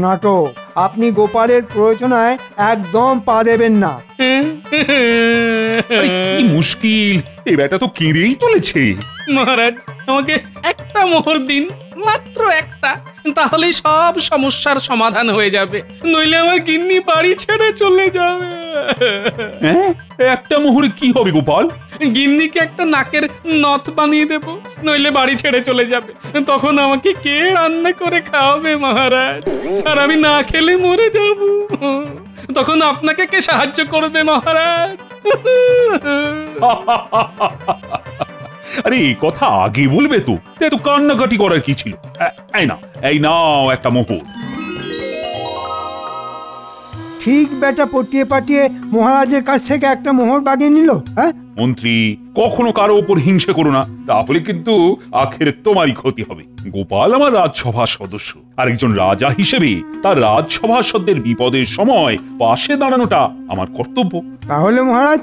নাটক। আপনি গোপালের প্রয়োজনায় একদম পা দেবেন না। আরে কি মুশকিল, এই ব্যাটা তো কেঁদেই চলেছে। মহারাজ, আমাকে একটা মোহর দিন, মাত্র একটা, তাহলেই সব সমস্যার সমাধান হয়ে যাবে। নইলে আমার গিন্নি বাড়ি ছেড়ে চলে যাবে। একটা মোহরে কি হবে গোপাল? গিন্নিকে একটা নাকের নথ বানিয়ে দেব, নইলে বাড়ি ছেড়ে চলে যাবে। তখন আমাকে কে রান্না করে খাওয়াবে মহারাজ? আর আমি না খেলে মরে যাব। তখন আপনাকে কে সাহায্য করবে মহারাজ? আরে এই কথা আগে বলবে তো, এত কান্নাকাটি করার কি ছিল? এই নাও একটা মোহর। ঠিক বেটা পটিয়ে পাটিয়ে মহারাজের কাছ থেকে একটা মোহর বাগিয়ে নিল। হ্যাঁ মন্ত্রী, কখনো কারো ওপর হিংসে করো না, তাহলে কিন্তু আখের তোমারই ক্ষতি হবে। গোপাল আমার রাজসভার সদস্য, আর একজন রাজা হিসেবে তার রাজসভাসদের বিপদের সময় পাশে দাঁড়ানোটা আমার কর্তব্য। তাহলে মহারাজ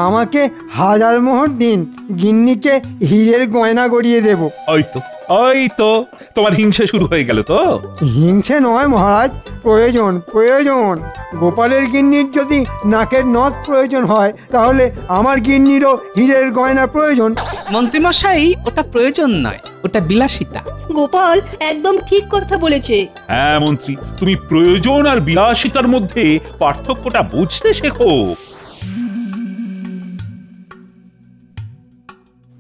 আমাকে 1000 মোহর দিন, গিন্নিকে হীরের গয়না গড়িয়ে দেব। ওই তো তোমার হিংসে শুরু হয়ে গেল তো। হিংসে নয় মহারাজ, প্রয়োজন। গোপালের গিন্নির যদি নাকের নথ প্রয়োজন হয়, তাহলে আমার গিন্নিরও হীরের গয়না প্রয়োজন। মন্ত্রীমশাই, ওটা প্রয়োজন নয়, ওটা বিলাসিতা। গোপাল একদম ঠিক কথা বলেছে। হ্যাঁ মন্ত্রী, তুমি প্রয়োজন আর বিলাসিতার মধ্যে পার্থক্যটা বুঝতে শেখো।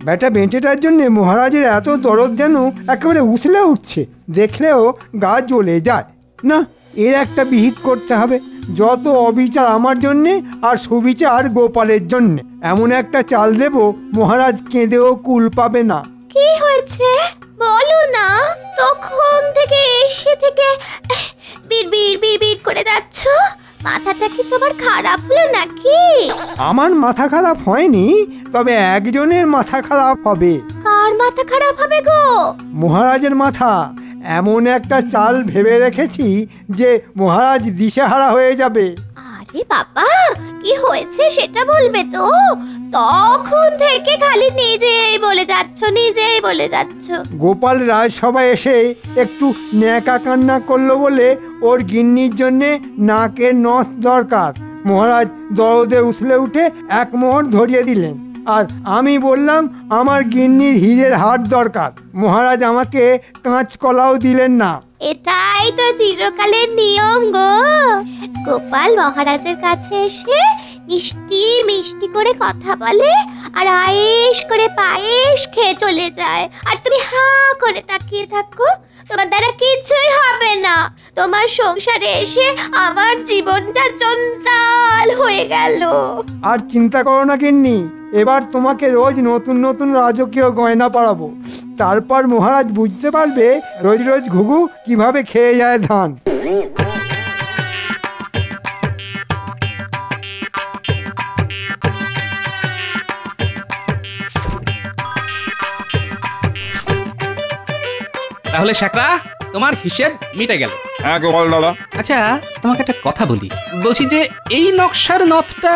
বেটা বেঁটেটার জন্য মহারাজের এত দরদ যেন একেবারে উথলে উঠছে, দেখলেও গা জ্বলে যায়। না, এর একটা বিহিত করতে হবে। যত অবিচার আমার জন্যে আর সুবিচার গোপালের জন্যে, এমন একটা চাল দেব মহারাজ কেঁদেও কুল পাবে না। কি হয়েছে বলো না, তখন থেকে এসে থেকে বিড়বিড় করে যাচ্ছ। মাথাটা কি তোমার খারাপ হলো নাকি? আমার মাথা খারাপ হয়নি, তবে একজনের মাথা খারাপ হবে। কার মাথা খারাপ হবে গো? মহারাজের মাথা। এমন একটা চাল ভেবে রেখেছি যে মহারাজ দিশেহারা হয়ে যাবে। আরে বাবা, কি হয়েছে সেটা বলবে তো? তখন থেকে খালি নিজেই বলে যাচ্ছ। গোপাল রাজসভায় এসে একটু ন্যাকা কান্না করলো বলে ওর গিন্নির জন্যে নাকের নথ দরকার। মহারাজ দরদে উছলে উঠে 1 মোহর ধরিয়ে দিলেন, আর আমি বললাম আমার গিন্নির হীরের হার দরকার। মহারাজ আমাকে কাঁচকলাও দিলেন না। এটাই তো চিরকালের নিয়ম গো। গোপাল মহারাজের কাছে এসে মিষ্টি করে কথা বলে, আর আয়েশ করে পায়েস খেয়ে চলে যায়, আর তুমি হাঁ করে তাকিয়ে থাকো। তোমার দ্বারা কিছুই হবে না। তোমার সংসারে এসে আমার জীবনটা চঞ্চল হয়ে গেল। আর চিন্তা করো না গিন্নি, এবার তোমাকে রোজ নতুন রাজকীয় গয়না পরাবো। তারপর মহারাজ বুঝতে পারবে রোজ ঘুঘু কিভাবে খেয়ে যায় ধান। তাহলে শেখরা, তোমার হিসেব মিটে গেল। হ্যাঁ গোপাল দাদা। আচ্ছা, তোমাকে একটা কথা বলছি যে এই নকশার নথটা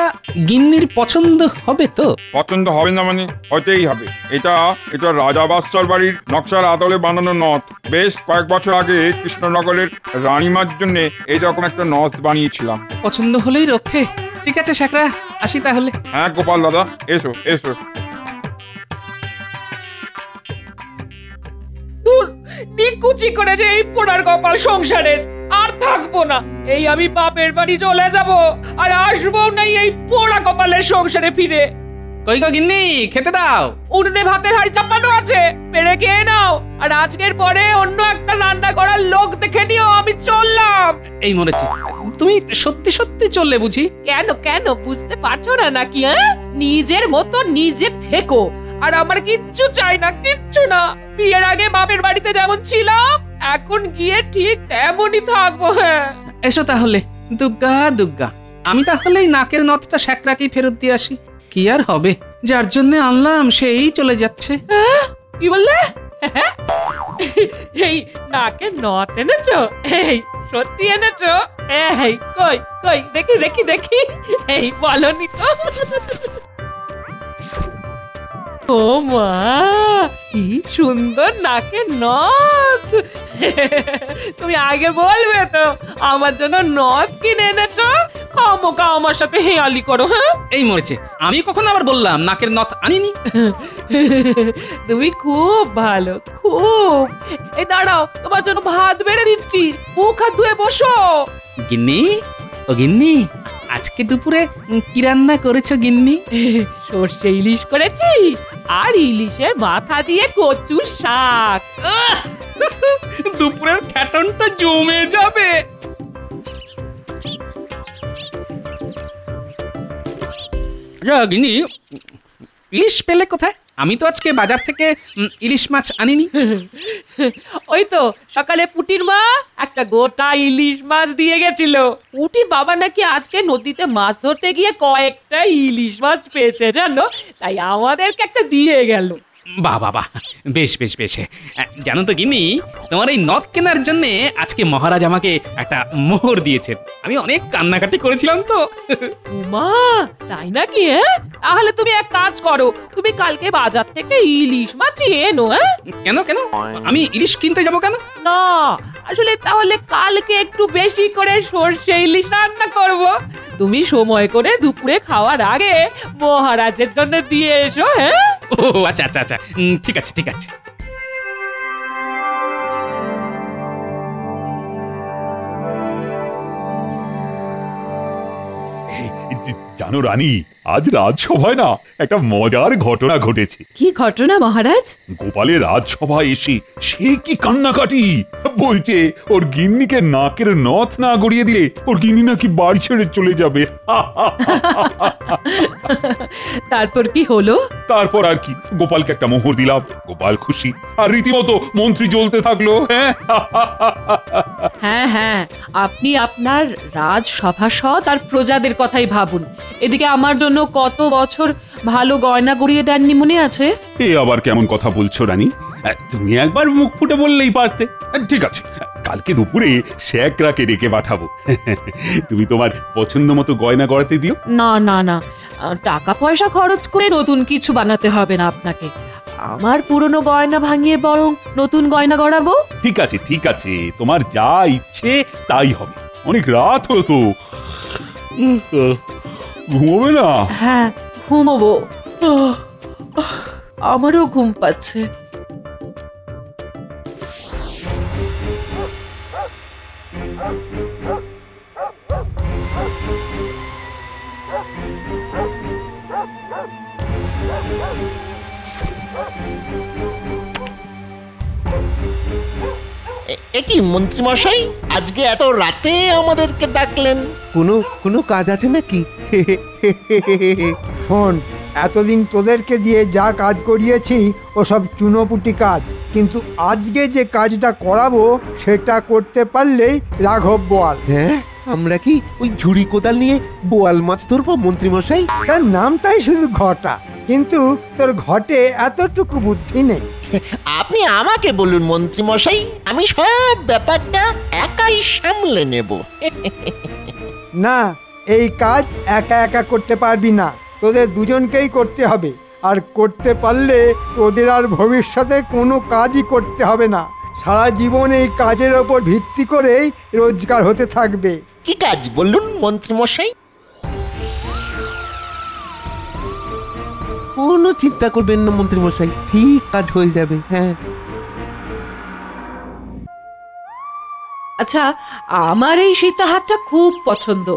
গিন্নির পছন্দ হবে তো? পছন্দ হবে না মানে? হতেই হবে। এটা রাজা বাদশার বাড়ির নকশার আদলে বানানো নথ। বেশ কয়েক বছর আগে কৃষ্ণনগরের রানীমার জন্য এইরকম একটা নথ বানিয়েছিলাম। পছন্দ হলেই রক্ষে। ঠিক আছে শেখরা, আসি তাহলে। হ্যাঁ গোপাল দাদা, এসো। নিকুচি করেছে এই পোড়ার কপাল সংসারের। আর থাকবো না। এই আমি বাপের বাড়ি চলে যাব, আর আসবো না এই পোড়া কপালের সংসারে ফিরে। কই গো গিন্নি, খেতে দাও। উনুনে ভাতের হাঁড়ি চাপানো আছে, পেরে খেয়ে নাও। আর আজকের পরে অন্য একটা রান্না করার লোক দেখে নিও। আমি চললাম। এই মরেছে, তুমি সত্যি সত্যি চললে বুঝি? কেন কেন বুঝতে পারছো না নাকি? হ্যাঁ, নিজের মতো নিজে থেকো। আর আমার কিচ্ছু চাই না, কিচ্ছু না। বিয়ের আগে বাপের বাড়িতে যেমন ছিলাম, এখন গিয়ে ঠিক তেমনই থাকবো। হ্যাঁ, এসো তাহলে। দুগ্গা দুগ্গা, আমি তাহলে এই নাকের নথটা শ্যাকরাকেই ফেরত দিয়ে আসি। কি আর হবে, যার জন্য আনলাম সেই চলে যাচ্ছে। কি বললে? এই নাকের নথ এনেছো? এই সত্যি এনেছো? এই কই কই দেখি দেখি দেখি। এই বলনি তো। ও মা, কি সুন্দর নাকের নথ। তুমি আগে বলবে তো, আমার জন্য নথ কিনে এনেছো। খামোকা আমার সাথে হেয়ালি করো। হ্যাঁ, এই মরেছে, আমি কখন আবার বললাম নাকের নথ আনিনি? তুমি খুব ভালো, খুব। এই দাঁড়াও, তোমার জন্য ভাত বেড়ে দিচ্ছি, মুখ হাত ধুয়ে বসো। গিন্নি, ও গিন্নি, আজকে দুপুরে কি রান্না করেছো গিন্নি? সর্ষে ইলিশ করেছি, আর ইলিশের মাথা দিয়ে কচুর শাক। দুপুরের খ্যাটনটা জমে যাবে। গিন্নি, ইলিশ পেলে কোথায়? আমি তো আজকে বাজার থেকে ইলিশ মাছ আনিনি। ওই তো সকালে পুটির মা একটা গোটা ইলিশ মাছ দিয়ে গেছিল। পুটির বাবা নাকি আজকে নদীতে মাছ ধরতে গিয়ে কয়েকটা ইলিশ মাছ পেয়েছে জানো, তাই আমাদেরকে একটা দিয়ে গেল। বাহ বাহ বাহ, বেশ বেশ বেশ। জানো তো গিন্নি, তোমার এই নথ কেনার জন্য আজকে মহারাজ আমাকে একটা মোহর দিয়েছেন। আমি অনেক কান্নাকাটি করেছিলাম তো। মা, তাই নাকি? তাহলে তুমি এক কাজ করো, তুমি কালকে বাজার থেকে ইলিশ মাছ এনো। কেন কেন, আমি ইলিশ কিনতে যাব কেন? না, আসলে তাহলে কালকে একটু বেশি করে সর্ষে ইলিশ রান্না করব। তুমি সময় করে দুপুরে খাওয়ার আগে মহারাজের জন্য দিয়ে এসো। হ্যাঁ, ও আচ্ছা আচ্ছা আচ্ছা, ঠিক আছে ঠিক আছে। জানো রানী, আজ রাজসভায় না একটা মজার ঘটনা ঘটেছে। কি ঘটনা মহারাজ? গোপালের রাজসভায় এসে সে কি কান্নাকাটি। বলছে ওর গিন্নিকে নাকের নথ না গড়িয়ে দিলে ওর গিন্নি নাকি বাড়ি ছেড়ে চলে যাবে। তারপর কি হলো? তারপর আর কি, গোপালকে একটা মোহর দিলাম, গোপাল খুশি, আর রীতিমতো মন্ত্রী জ্বলতে থাকলো। হ্যাঁ হ্যাঁ, আপনি আপনার রাজসভাসদ আর প্রজাদের কথাই ভাবুন। এদিকে আমার জন্য কত বছর ভালো গয়না গড়িয়ে দেননি, মনে আছে? এ আবার কেমন কথা বলছো রানী? তুমি একবার মুখ ফুটে বললেই পারতে। ঠিক আছে, কালকে দুপুরে শ্যাকরাকে ডেকে পাঠাবো। তুমি তোমার পছন্দ মতো গয়না গড়াতে দিও। না না না, টাকা পয়সা খরচ করে নতুন কিছু বানাতে হবে না আপনাকে। আমার পুরনো গয়না ভাঙিয়ে বরং নতুন গয়না গড়াবো। ঠিক আছে ঠিক আছে, তোমার যা ইচ্ছে তাই হবে। অনেক রাত হলো তো, ঘুমোবে না? হ্যাঁ, ঘুমোবো। আমারও ঘুম পাচ্ছে। একি মন্ত্রীমশাই, আজকে এত রাতে আমাদেরকে ডাকলেন? কোনো কাজ আছে নাকি? শোন, এতদিন তোদেরকে দিয়ে যা কাজ করিয়েছি ওসব চুনোপুটি কাজ, কিন্তু আজকে যে কাজটা করাবো সেটা করতে পারলেই রাঘব বোয়াল। হ্যাঁ, আমরা কি ওই ঝুড়ি কোদাল নিয়ে বোয়াল মাছ ধরবো মন্ত্রীমশাই? তার নামটাই শুধু ঘটা, কিন্তু তোর ঘটে এতটুকু বুদ্ধি নেই। আপনি আমাকে বলুন মন্ত্রীমশাই, আমি সব ব্যাপারটা একাই সামলে নেব। না, এই কাজ একা একা করতে পারবি না, তোদের দুজনকেই করতে হবে। আর করতে পারলে তোদের আর ভবিষ্যতে কোনো কাজই করতে হবে না। সারা জীবন এই কাজের ওপর ভিত্তি করেই রোজগার হতে থাকবে। কি কাজ বলুন মন্ত্রীমশাই? কোনো চিন্তা করবেন না মন্ত্রীমশাই, ঠিক কাজ হয়ে যাবে। হ্যাঁ, আচ্ছা, আমার এই সীতাহারটা খুব পছন্দ,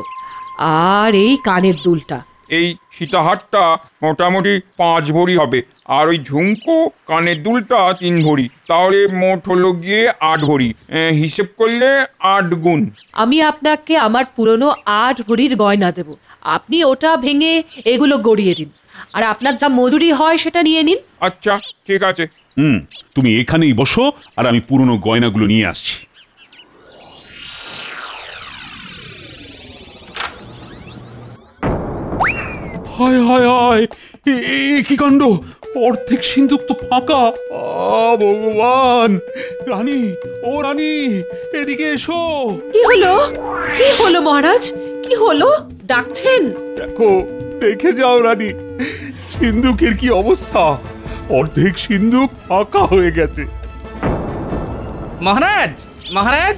আর এই কানের দুলটা। এই সীতাহারটা মোটামুটি 5 ভরি হবে, আর ওই ঝুমকো কানের দুলটা 3 ভরি, তাহলে মোট হলো গিয়ে 8 ভরি। হিসেব করলে 8 গুণ। আমি আপনাকে আমার পুরনো 8 ভরির গয়না দেব, আপনি ওটা ভেঙে এগুলো গড়িয়ে দিন, আর আপনার যা মজুরি হয় সেটা নিয়ে নিন। আচ্ছা, ঠিক আছে। তুমি এখানেই বসো, আর আমি পুরনো গয়নাগুলো নিয়ে আসছি। হায় হায় হায়, কি কাণ্ড! অর্ধেক সিন্ধুক তো ফাঁকা। ভগবান! রানী, ও রানী, এদিকে এসো। কি হলো? কি হলো মহারাজ? কি হলো? ডাকছেন? দেখো, দেখে যাও রানী, সিন্ধুকের কি অবস্থা। অর্ধেক সিন্ধুক ফাঁকা হয়ে গেছে। মহারাজ, মহারাজ,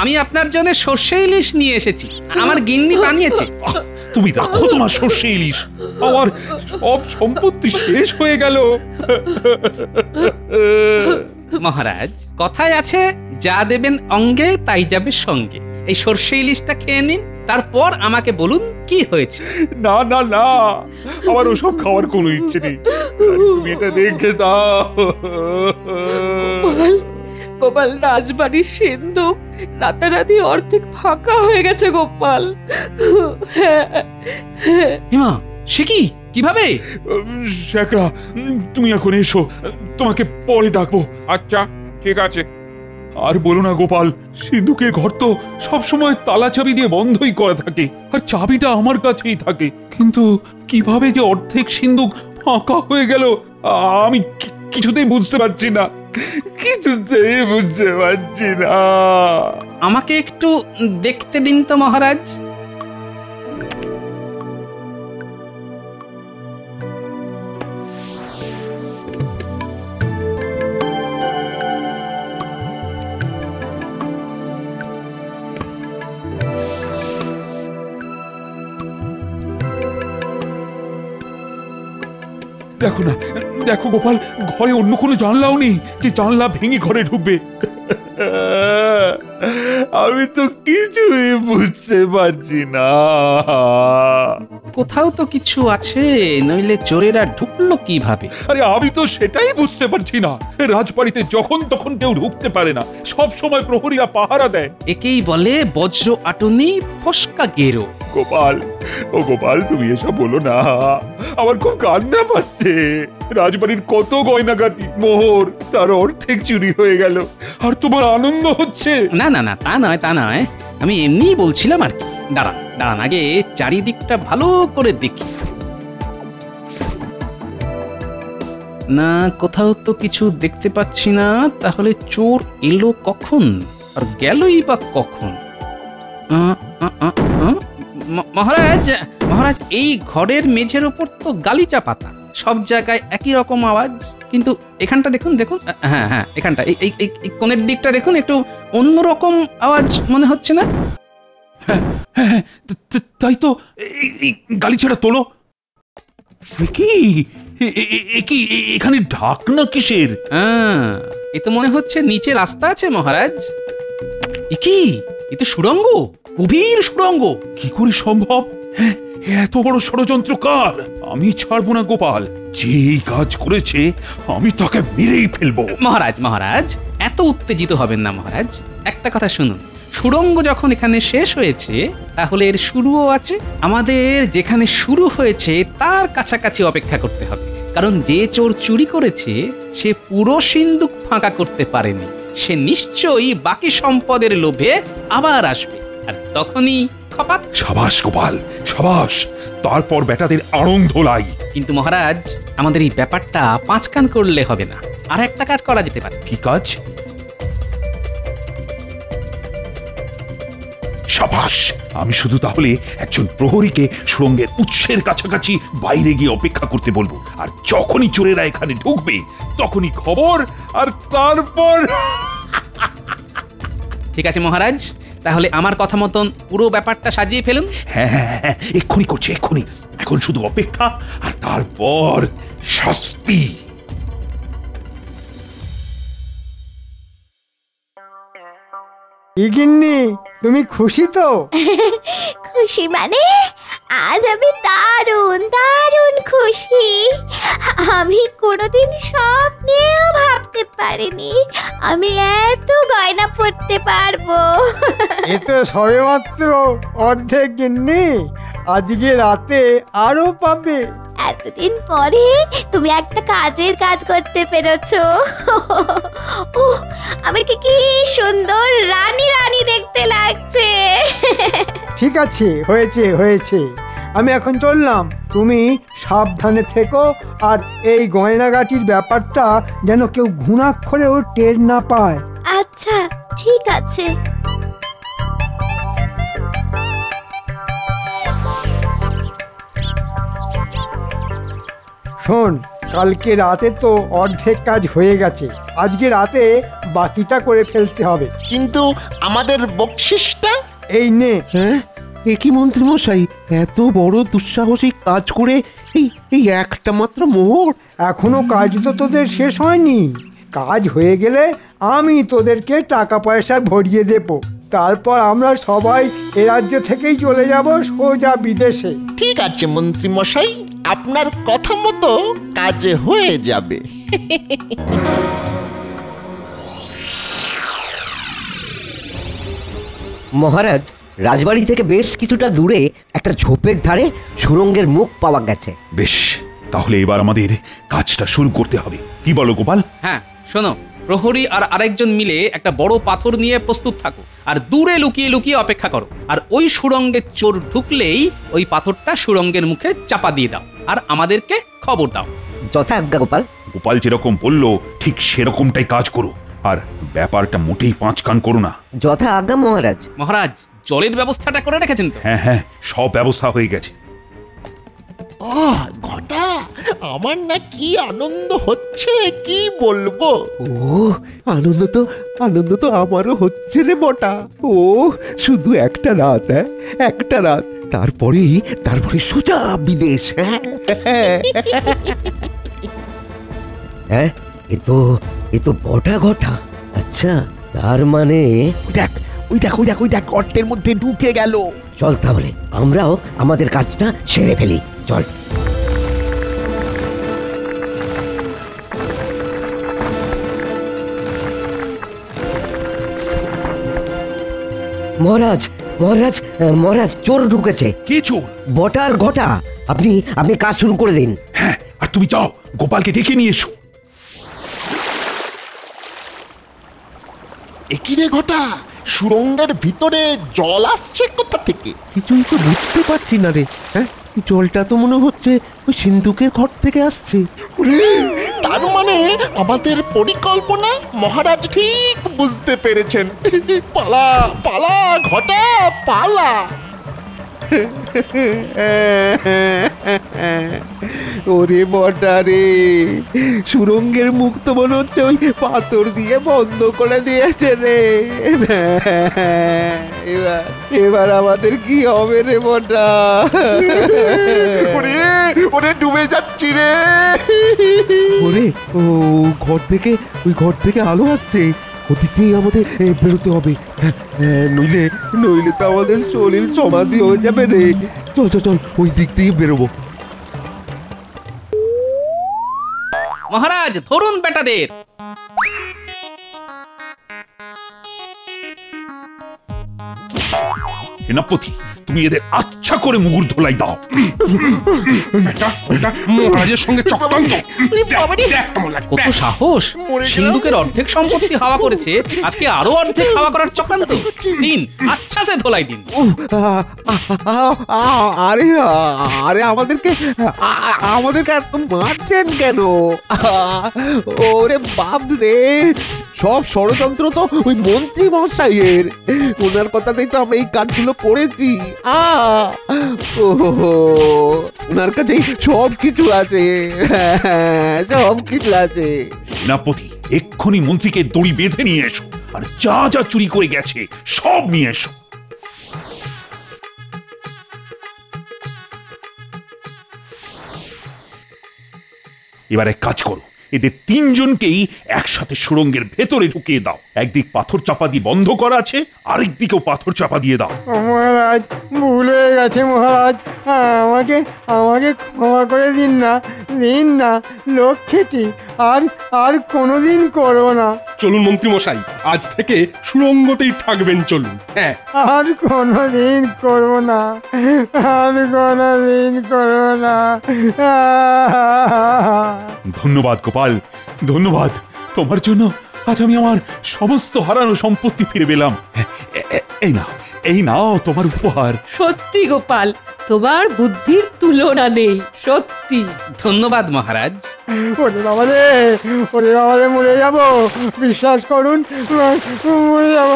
আমি আপনার জন্য সর্ষে ইলিশ নিয়ে এসেছি, আমার গিন্নি বানিয়েছে। তুমি রাখো তোমার সর্ষে ইলিশ, আমার সব সম্পত্তি শেষ হয়ে গেল। মহারাজ, কথায় আছে, যা দেবেন অঙ্গে তাই যাবে সঙ্গে। এই সর্ষে ইলিশটা খেয়ে নিন, তারপর আমাকে বলুন কি হয়েছে। না না না, আমার ওসব খাওয়ার কোনো ইচ্ছে নেই, তুমি এটা রেখে দাও। গোপাল, রাজবাড়ির সিন্ধুক রাতারাতি অর্ধেক ফাঁকা হয়ে গেছে গোপাল। হিমা, সে কি? কিভাবে? শেখরা, তুমি এখন এসো, তোমাকে পরে ডাকবো। আচ্ছা, ঠিক আছে। আর বলো না গোপাল, সিন্ধুকের ঘর তো সবসময় তালা চাবি দিয়ে বন্ধই করা থাকে, আর চাবিটা আমার কাছেই থাকে, কিন্তু কিভাবে যে অর্ধেক সিন্ধুক ফাঁকা হয়ে গেল আমি কিছুতেই বুঝতে পারছি না, কিছুতেই বুঝতে পারছি না। আমাকে একটু দেখতে দিন তো মহারাজ। দেখো না, দেখো গোপাল, ঘরে অন্য কোনো জানলাও নেই যে জানলা ভেঙে ঘরে ঢুকবে। আমি তো কিছুই বুঝতে পারছি না। কোথাও তো কিছু আছে, নইলে চোরেরা ঢুকলো কিভাবে? আরে আমি তো সেটাই বুঝতে পারছি না। রাজবাড়িতে যখন তখন কেউ ঢুকতে পারে না, সব সময় প্রহরীরা পাহারা দেয়। একেই বলে বজ্র আটুনি ফস্কা গেরো। গোপাল, ও গোপাল, তুমি এসব বলো না, আমার খুব কান্না পাচ্ছে। রাজবাড়ির কত গয়নাগাটি, মোহর, তার অর্ধেক চুরি হয়ে গেল, আর তোমার আনন্দ হচ্ছে? না না না, তা নয়, তা নয়, আমি এমনিই বলছিলাম আর কি। দাঁড়ান দাঁড়ান, আগে চারিদিকটা ভালো করে দেখি। না, কোথাও তো কিছু দেখতে পাচ্ছি না। তাহলে চোর এলো কখন আর গেলই বা কখন? মহারাজ, মহারাজ, এই ঘরের মেঝের ওপর তো গালিচা পাতা, সব জায়গায় একই রকম আওয়াজ, কিন্তু এখানটা দেখুন, দেখুন, হ্যাঁ হ্যাঁ, এখানটা, এই কোণের দিকটা দেখুন, একটু অন্যরকম আওয়াজ মনে হচ্ছে না? তাই তো, গালিচাটা তোলো। কি এখানে ঢাকনা কিসের? এ তো মনে হচ্ছে নিচে রাস্তা আছে মহারাজ। এ কি? এ তো সুড়ঙ্গ, গভীর সুড়ঙ্গ। কি করে সম্ভব? এত বড় ষড়যন্ত্র কার? আমি ছাড়বো না গোপাল, যে কাজ করেছে আমি তাকে মেরেই ফেলবো। মহারাজ, মহারাজ, এত উত্তেজিত হবেন না মহারাজ। একটা কথা শুনুন, সুড়ঙ্গ যখন এখানে শেষ হয়েছে, তাহলে এর শুরুও আছে। আমাদের যেখানে শুরু হয়েছে তার কাছাকাছি অপেক্ষা করতে হবে, কারণ যে চোর চুরি করেছে সে পুরো সিন্ধুক ফাঁকা করতে পারেনি। সে নিশ্চয়ই বাকি সম্পদের লোভে আবার আসবে, আর তখনই খপাত। সাবাস গোপাল, সাবাস। তারপর বেটাদের আনন্দ লাই। কিন্তু মহারাজ, আমাদের এই ব্যাপারটা 5 কান করলে হবে না, আর একটা কাজ করা যেতে পারে। কি কাজ? সাবাস। আমি শুধু তাহলে একজন প্রহরীকে সুড়ঙ্গের উৎসের কাছাকাছি বাইরে গিয়ে অপেক্ষা করতে বলবো, আর যখনই চোরেরা এখানে ঢুকবে তখনই খবর, আর তারপর। ঠিক আছে মহারাজ, তাহলে আমার কথা মতন পুরো ব্যাপারটা সাজিয়ে ফেলুন। হ্যাঁ হ্যাঁ হ্যাঁ, এক্ষুনি করছি, এক্ষুনি। এখন শুধু অপেক্ষা, আর তারপর শাস্তি। কি গিন্নি, তুমি খুশি তো? খুশি মানে আজ আমি দারুণ দারুণ খুশি। আমি কোনোদিন স্বপ্নেও ভাবতে পারিনি আমি এত গয়না পরতে পারবো। এ তো সবেমাত্র অর্ধেক গিন্নি, আজকে রাতে আরো পাবে। এতদিন পরে তুমি একটা কাজের কাজ করতে পেরেছো। আমাকে কি সুন্দর রানী রানী দেখতে লাগছে। ঠিক আছে, হয়েছে হয়েছে, আমি এখন চললাম। তুমি সাবধানে থেকো, আর এই গয়নাগাটির ব্যাপারটা যেন কেউ ঘুণাক্ষরেও টের না পায়। আচ্ছা ঠিক আছে। শোন, কালকে রাতে তো অর্ধেক কাজ হয়ে গেছে, আজকে রাতে বাকিটা করে ফেলতে হবে। কিন্তু আমাদের বকশিসটা? এই নে। হ্যাঁ, এ কি মন্ত্রী মশাই, এত বড় দুঃসাহসিক কাজ করে এই একটা মাত্র মোহর? এখনো কাজ তো তোদের শেষ হয়নি। কাজ হয়ে গেলে আমি তোদেরকে টাকা পয়সা ভরিয়ে দেব। তারপর আমরা সবাই এ রাজ্য থেকেই চলে যাব সোজা বিদেশে। ঠিক আছে মন্ত্রী মশাই, আপনার কথা মতো কাজ হয়ে যাবে। মহারাজ, রাজবাড়ি থেকে বেশ কিছুটা দূরে একটা ঝোপের ধারে সুড়ঙ্গের মুখ পাওয়া গেছে। বেশ, তাহলে এবার আমাদের কাজটা শুরু করতে হবে। কি বলো গোপাল? হ্যাঁ শোনো, প্রহরী আর আরেকজন মিলে একটা বড় পাথর নিয়ে প্রস্তুত থাকো, আর দূরে লুকিয়ে লুকিয়ে অপেক্ষা করো। আর ওই সুড়ঙ্গে চোর ঢুকলেই ওই পাথরটা সুড়ঙ্গের মুখে চাপা দিয়ে দাও, আর আমাদেরকে খবর দাও। যথা আজ্ঞা গোপাল। গোপাল যেরকম বললো ঠিক সেরকমটাই কাজ করো, আর ব্যাপারটা মোটেই পাঁচ কান করো না। যথা আজ্ঞা মহারাজ। মহারাজ, জলের ব্যবস্থাটা করে রেখেছেন তো? হ্যাঁ হ্যাঁ, সব ব্যবস্থা হয়ে গেছে। ঘটা, আমার না কি আনন্দ হচ্ছে কি বলবো। ও আনন্দ তো আমারও হচ্ছে রে বটা। ও শুধু একটা রাত, একটা রাত, তারপরে সোজা বিদেশ। হ্যাঁ, এ তো বটা ঘটা। আচ্ছা, তার মানে ওই দেখ গর্তের মধ্যে ঢুকে গেল। চল তাহলে আমরাও আমাদের কাজটা সেরে ফেলি, চল। মহারাজ, চোর ঢুকেছে। কি চোর? বটার ঘটা। আপনি কাজ শুরু করে দিন। হ্যাঁ, আর তুমি যাও গোপালকে ডেকে নিয়ে এসো। একিরে ঘটা, সুড়ঙ্গের ভিতরে জল আসছে কোথা থেকে? কিছুই তো বুঝতে পারছি না রে। হ্যাঁ, জলটা তো মনে হচ্ছে ওই সিন্ধুকের ঘর থেকে আসছে। তার মানে আমাদের পরিকল্পনা মহারাজ ঠিক বুঝতে পেরেছেন। পালা পালা ঘটা, পালা। ওরে বটা রে, সুরঙ্গের মুখ তো মনে হচ্ছে ওই পাথর দিয়ে বন্ধ করে দিয়েছে রে। এবার আমাদের কি হবে রে বটা? ওরে ডুবে যাচ্ছি রে। ওরে, ওই ঘর থেকে আলো আসছে। ওদিকেই আমাদের বেরোতে হবে, নইলে তো আমাদের শরীর সমাধি হয়ে যাবে রে। চল ওই দিক দিয়ে বেরোবো। মহারাজ, ধরুন বেটাদের। সেনাপতি, তুমি এদের আচ্ছা করে মুগুর ধোলাই দাও। মহারাজের সঙ্গে চক্রান্ত। কত সাহস! সিন্ধুকের অর্ধেক সম্পত্তি হাওয়া করেছে, আজকে আরো অর্ধেক হাওয়া করার চক্রান্ত। দিন, আচ্ছা সে ধোলাই দিন। আরে আমাদেরকে এত মারছেন কেন? ওরে বাপ রে, সব ষড়যন্ত্র তো ওই মন্ত্রী মশাইয়ের। ওনার কথাতেই তো আমরা এই কাজগুলো করেছি। ওনার কাছেই সব কিছু আছে, সব কিছু আছে। সেনাপতি, এক্ষুনি মন্ত্রীকে দড়ি বেঁধে নিয়ে এসো, আর যা যা চুরি করে গেছে সব নিয়ে এসো। এবার এক কাজ করো, এদের তিনজনকেই একসাথে সুড়ঙ্গের ভেতরে ঢুকিয়ে দাও। একদিক পাথর চাপা দিয়ে বন্ধ করা আছে, আরেক দিকেও পাথর চাপা দিয়ে দাও। মহারাজ ভুল হয়ে গেছে মহারাজ, আমাকে আমাকে ক্ষমা করে দিন না লক্ষ্মীটি আর কোনোদিন করবো না। চলুন মন্ত্রী মশাই, আজ থেকে সুড়ঙ্গতেই থাকবেন, চলুন। হ্যাঁ, আর কোনোদিন করবো না, আর কোনোদিন করবো না। ধন্যবাদ গোপাল, ধন্যবাদ। তোমার জন্য আজ আমি আমার সমস্ত হারানো সম্পত্তি ফিরে পেলাম। এই নাও তোমার উপহার। সত্যি গোপাল, তোমার বুদ্ধির তুলনা নেই, সত্যি। ধন্যবাদ মহারাজ। ওরে বাবারে মরে যাব, বিশ্বাস করুন মরে যাব।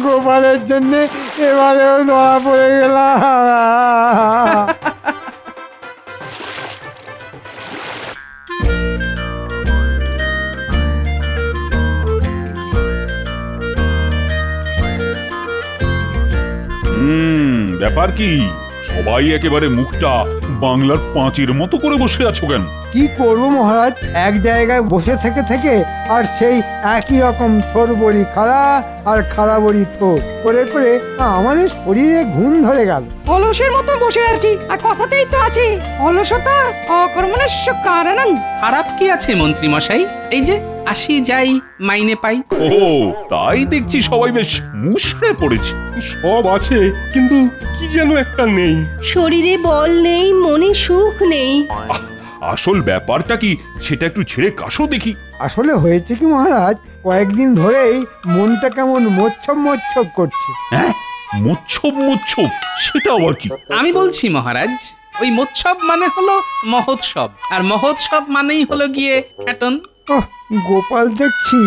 গোপালের জন্যে এবারেও ধরা পড়ে গেলাম। ব্যাপার কি? সবাই একেবারে মুখটা বাংলার পাঁচের মতো করে বসে আছো কেন? কি করবো মহারাজ, এক জায়গায় বসে থেকে আর সেই একই রকম থোর বড়ি খাড়া আর খাড়া বড়ি থোর করে আমাদের শরীরে ঘুম ধরে গেল। অলসের মতো বসে আছি, আর কথাতেই তো আছে অলসতা অকর্মণ্যস্য কারণং। খারাপ কি আছে মন্ত্রী মশাই? এই যে আসি যাই মাইনে পাই। ও তাই দেখছি সবাই বেশ মুষড়ে পড়েছে। সব আছে কিন্তু কি যেন একটা নেই। শরীরে বল নেই, মনে সুখ নেই। আসল ব্যাপারটা কি সেটা একটু ছেড়ে কাশো দেখি। আসলে হয়েছে কি মহারাজ, কয়েকদিন ধরেই মনটা কেমন মোচ্ছব করছে। হ্যাঁ, মোচ্ছব সেটা আবার কি? আমি বলছি মহারাজ, ওই মোৎসব মানে হলো মহোৎসব, আর মহোৎসব মানেই হলো গিয়ে খ্যাটন। গোপাল দেখছি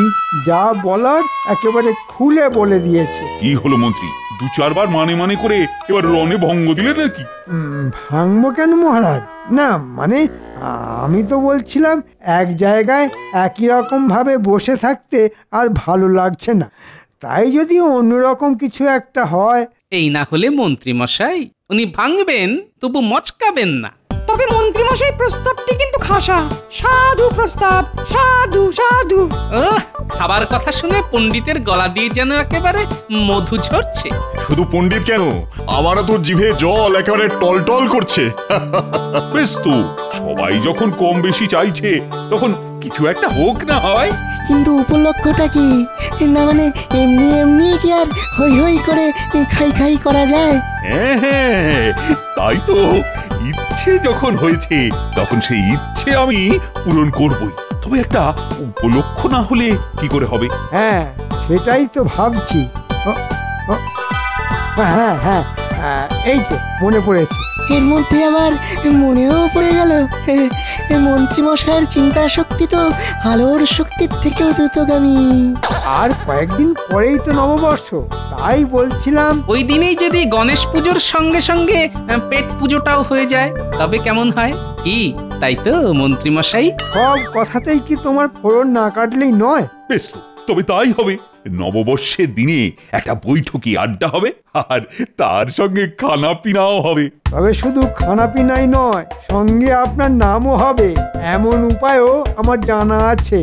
যা বলার একেবারে খুলে বলে দিয়েছে। কি হলো মন্ত্রী, দু চারবার মানে করে এবার রণে ভঙ্গ দিলে নাকি? ভাঙবো কেন মহারাজ? না মানে আমি তো বলছিলাম এক জায়গায় একই রকম ভাবে বসে থাকতে আর ভালো লাগছে না, তাই যদি অন্যরকম কিছু একটা হয়। এই না হলে মন্ত্রী মশাই, উনি ভাঙবেন তবু মচকাবেন না। তবে মন্ত্রী মশাই প্রস্তাবটি কিন্তু খাসা, সাধু প্রস্তাব, সাধু সাধু। খাবার কথা শুনে পণ্ডিতের গলা দিয়ে যেন একেবারে মধু ঝরছে। শুধু পণ্ডিত কেন, আমারও তো জিভে জল একেবারে টলটল করছে। বেশ তো, সবাই যখন কম বেশি চাইছে তখন কিছু একটা হোক না হয়। কিন্তু উপলক্ষটা কি? না মানে এমনি কি আর হই করে খাই করা যায়? হ্যাঁ, তাই তো। ইচ্ছে যখন হয়েছে তখন সেই ইচ্ছে আমি পূরণ করবই। তবে একটা উপলক্ষ না হলে কি করে হবে? হ্যাঁ, সেটাই তো ভাবছি। হ্যাঁ, এই তো মনে পড়েছে। এর মধ্যে আবার মনেও পড়ে গেল, মন্ত্রী মশাইয়ের চিন্তা শক্তি তো আলোর শক্তির থেকেও দ্রুতগামী। আর কয়েকদিন পরেই তো নববর্ষ, তাই বলছিলাম ওই দিনেই যদি গণেশ পুজোর সঙ্গে সঙ্গে পেট পুজোটাও হয়ে যায় তবে কেমন হয়? কি তাই তো মন্ত্রী মশাই? সব কথাতেই কি তোমার ফোড়ন না কাটলেই নয়? বেশ, তবে তাই হবে। নববর্ষের দিনে একটা বৈঠকি আড্ডা হবে, আর তার সঙ্গে খানা পিনাও হবে। তবে শুধু খানা পিনাই নয়, সঙ্গে আপনার নামও হবে, এমন উপায়ও আমার জানা আছে।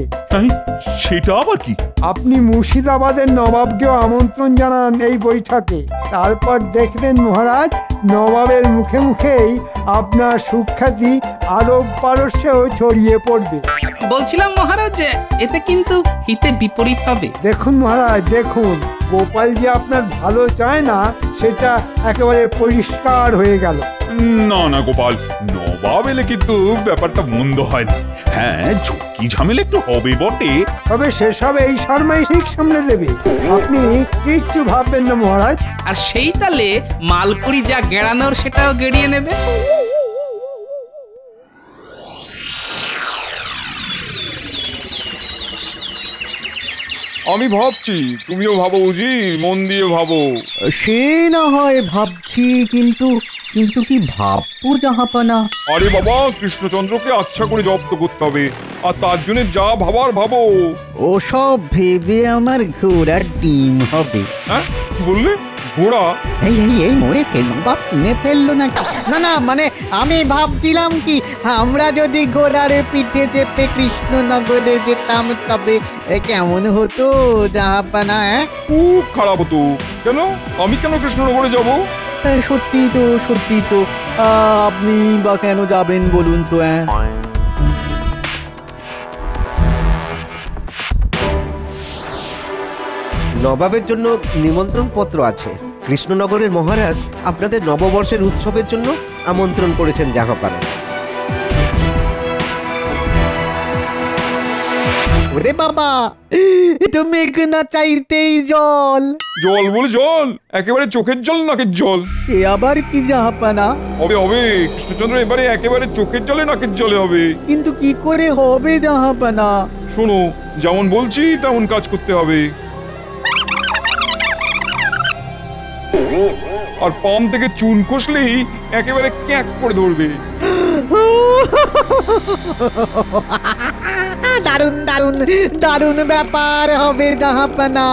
সেটা আবার কি? আপনি মুর্শিদাবাদের নবাবকেও আমন্ত্রণ জানান এই বৈঠকে, তারপর দেখবেন মহারাজ, নবাবের মুখে মুখেই আপনার সুখ্যাতি আরব পারস্যেও ছড়িয়ে পড়বে। বলছিলাম মহারাজ, এতে কিন্তু হিতে বিপরীত হবে। দেখুন মহারাজ, দেখুন, গোপাল যে আপনার ভালো চায় না সেটা একেবারে পরিষ্কার হয়ে গেল। না গোপাল, নবাব এলে কিন্তু ব্যাপারটা মন্দ হয় না। হ্যাঁ, ঝুঁকি ঝামেলা একটু হবে বটে, তবে সেসব এই শর্মাই ঠিক সামলে দেবে, আপনি কিচ্ছু ভাববেন না মহারাজ। আর সেই তালে মালপুরি যা গেড়ানোর সেটাও গেড়িয়ে নেবে। আমি ভাবছি, তুমিও ভাবো বুঝি, মন দিয়ে ভাবো। সে না হয় ভাবছি, কিন্তু কি ভাববো জাহাপানা? আরে বাবা, কৃষ্ণচন্দ্রকে আচ্ছা করে জব্দ করতে হবে, আর তার জন্য যা ভাবার ভাবো। ওসব ভেবে আমার ঘোড়ার ডিম হবে। হ্যাঁ বললে? ঘোড়া? এই মরেছে, নবাব শুনে ফেললো নাকি? না মানে আমি ভাবছিলাম কি, আমরা যদি ঘোড়ার পিঠে চেপে কৃষ্ণনগরে যেতাম তবে কেমন হতো জাহাপানা? খুব খারাপ হতো। কেন? আমি কেন কৃষ্ণনগরে যাব? সত্যি তো আপনি বা কেন যাবেন বলুন তো? নবাবের জন্য নিমন্ত্রণ পত্র আছে। কৃষ্ণনগরের মহারাজ আপনাদের নববর্ষের উৎসবের জন্য আমন্ত্রণ করেছেন জাহাপানা। ওরে বাবা, তো মেঘ না চাইতেই জল। জল বলে জল? একেবারে চোখের জল, নাকের জল? সে আবার কি জাহাপানা? হবে কৃষ্ণচন্দ্র, এবারে একেবারে চোখের জলে নাকের জলে হবে। কিন্তু কি করে হবে জাহাপানা? শোনো, যেমন বলছি তেমন কাজ করতে হবে। আর পাম থেকে চুন কষলেই একেবারে ক্যাক করে ধরবে। দারুণ ব্যাপার হবে জাহাপানা।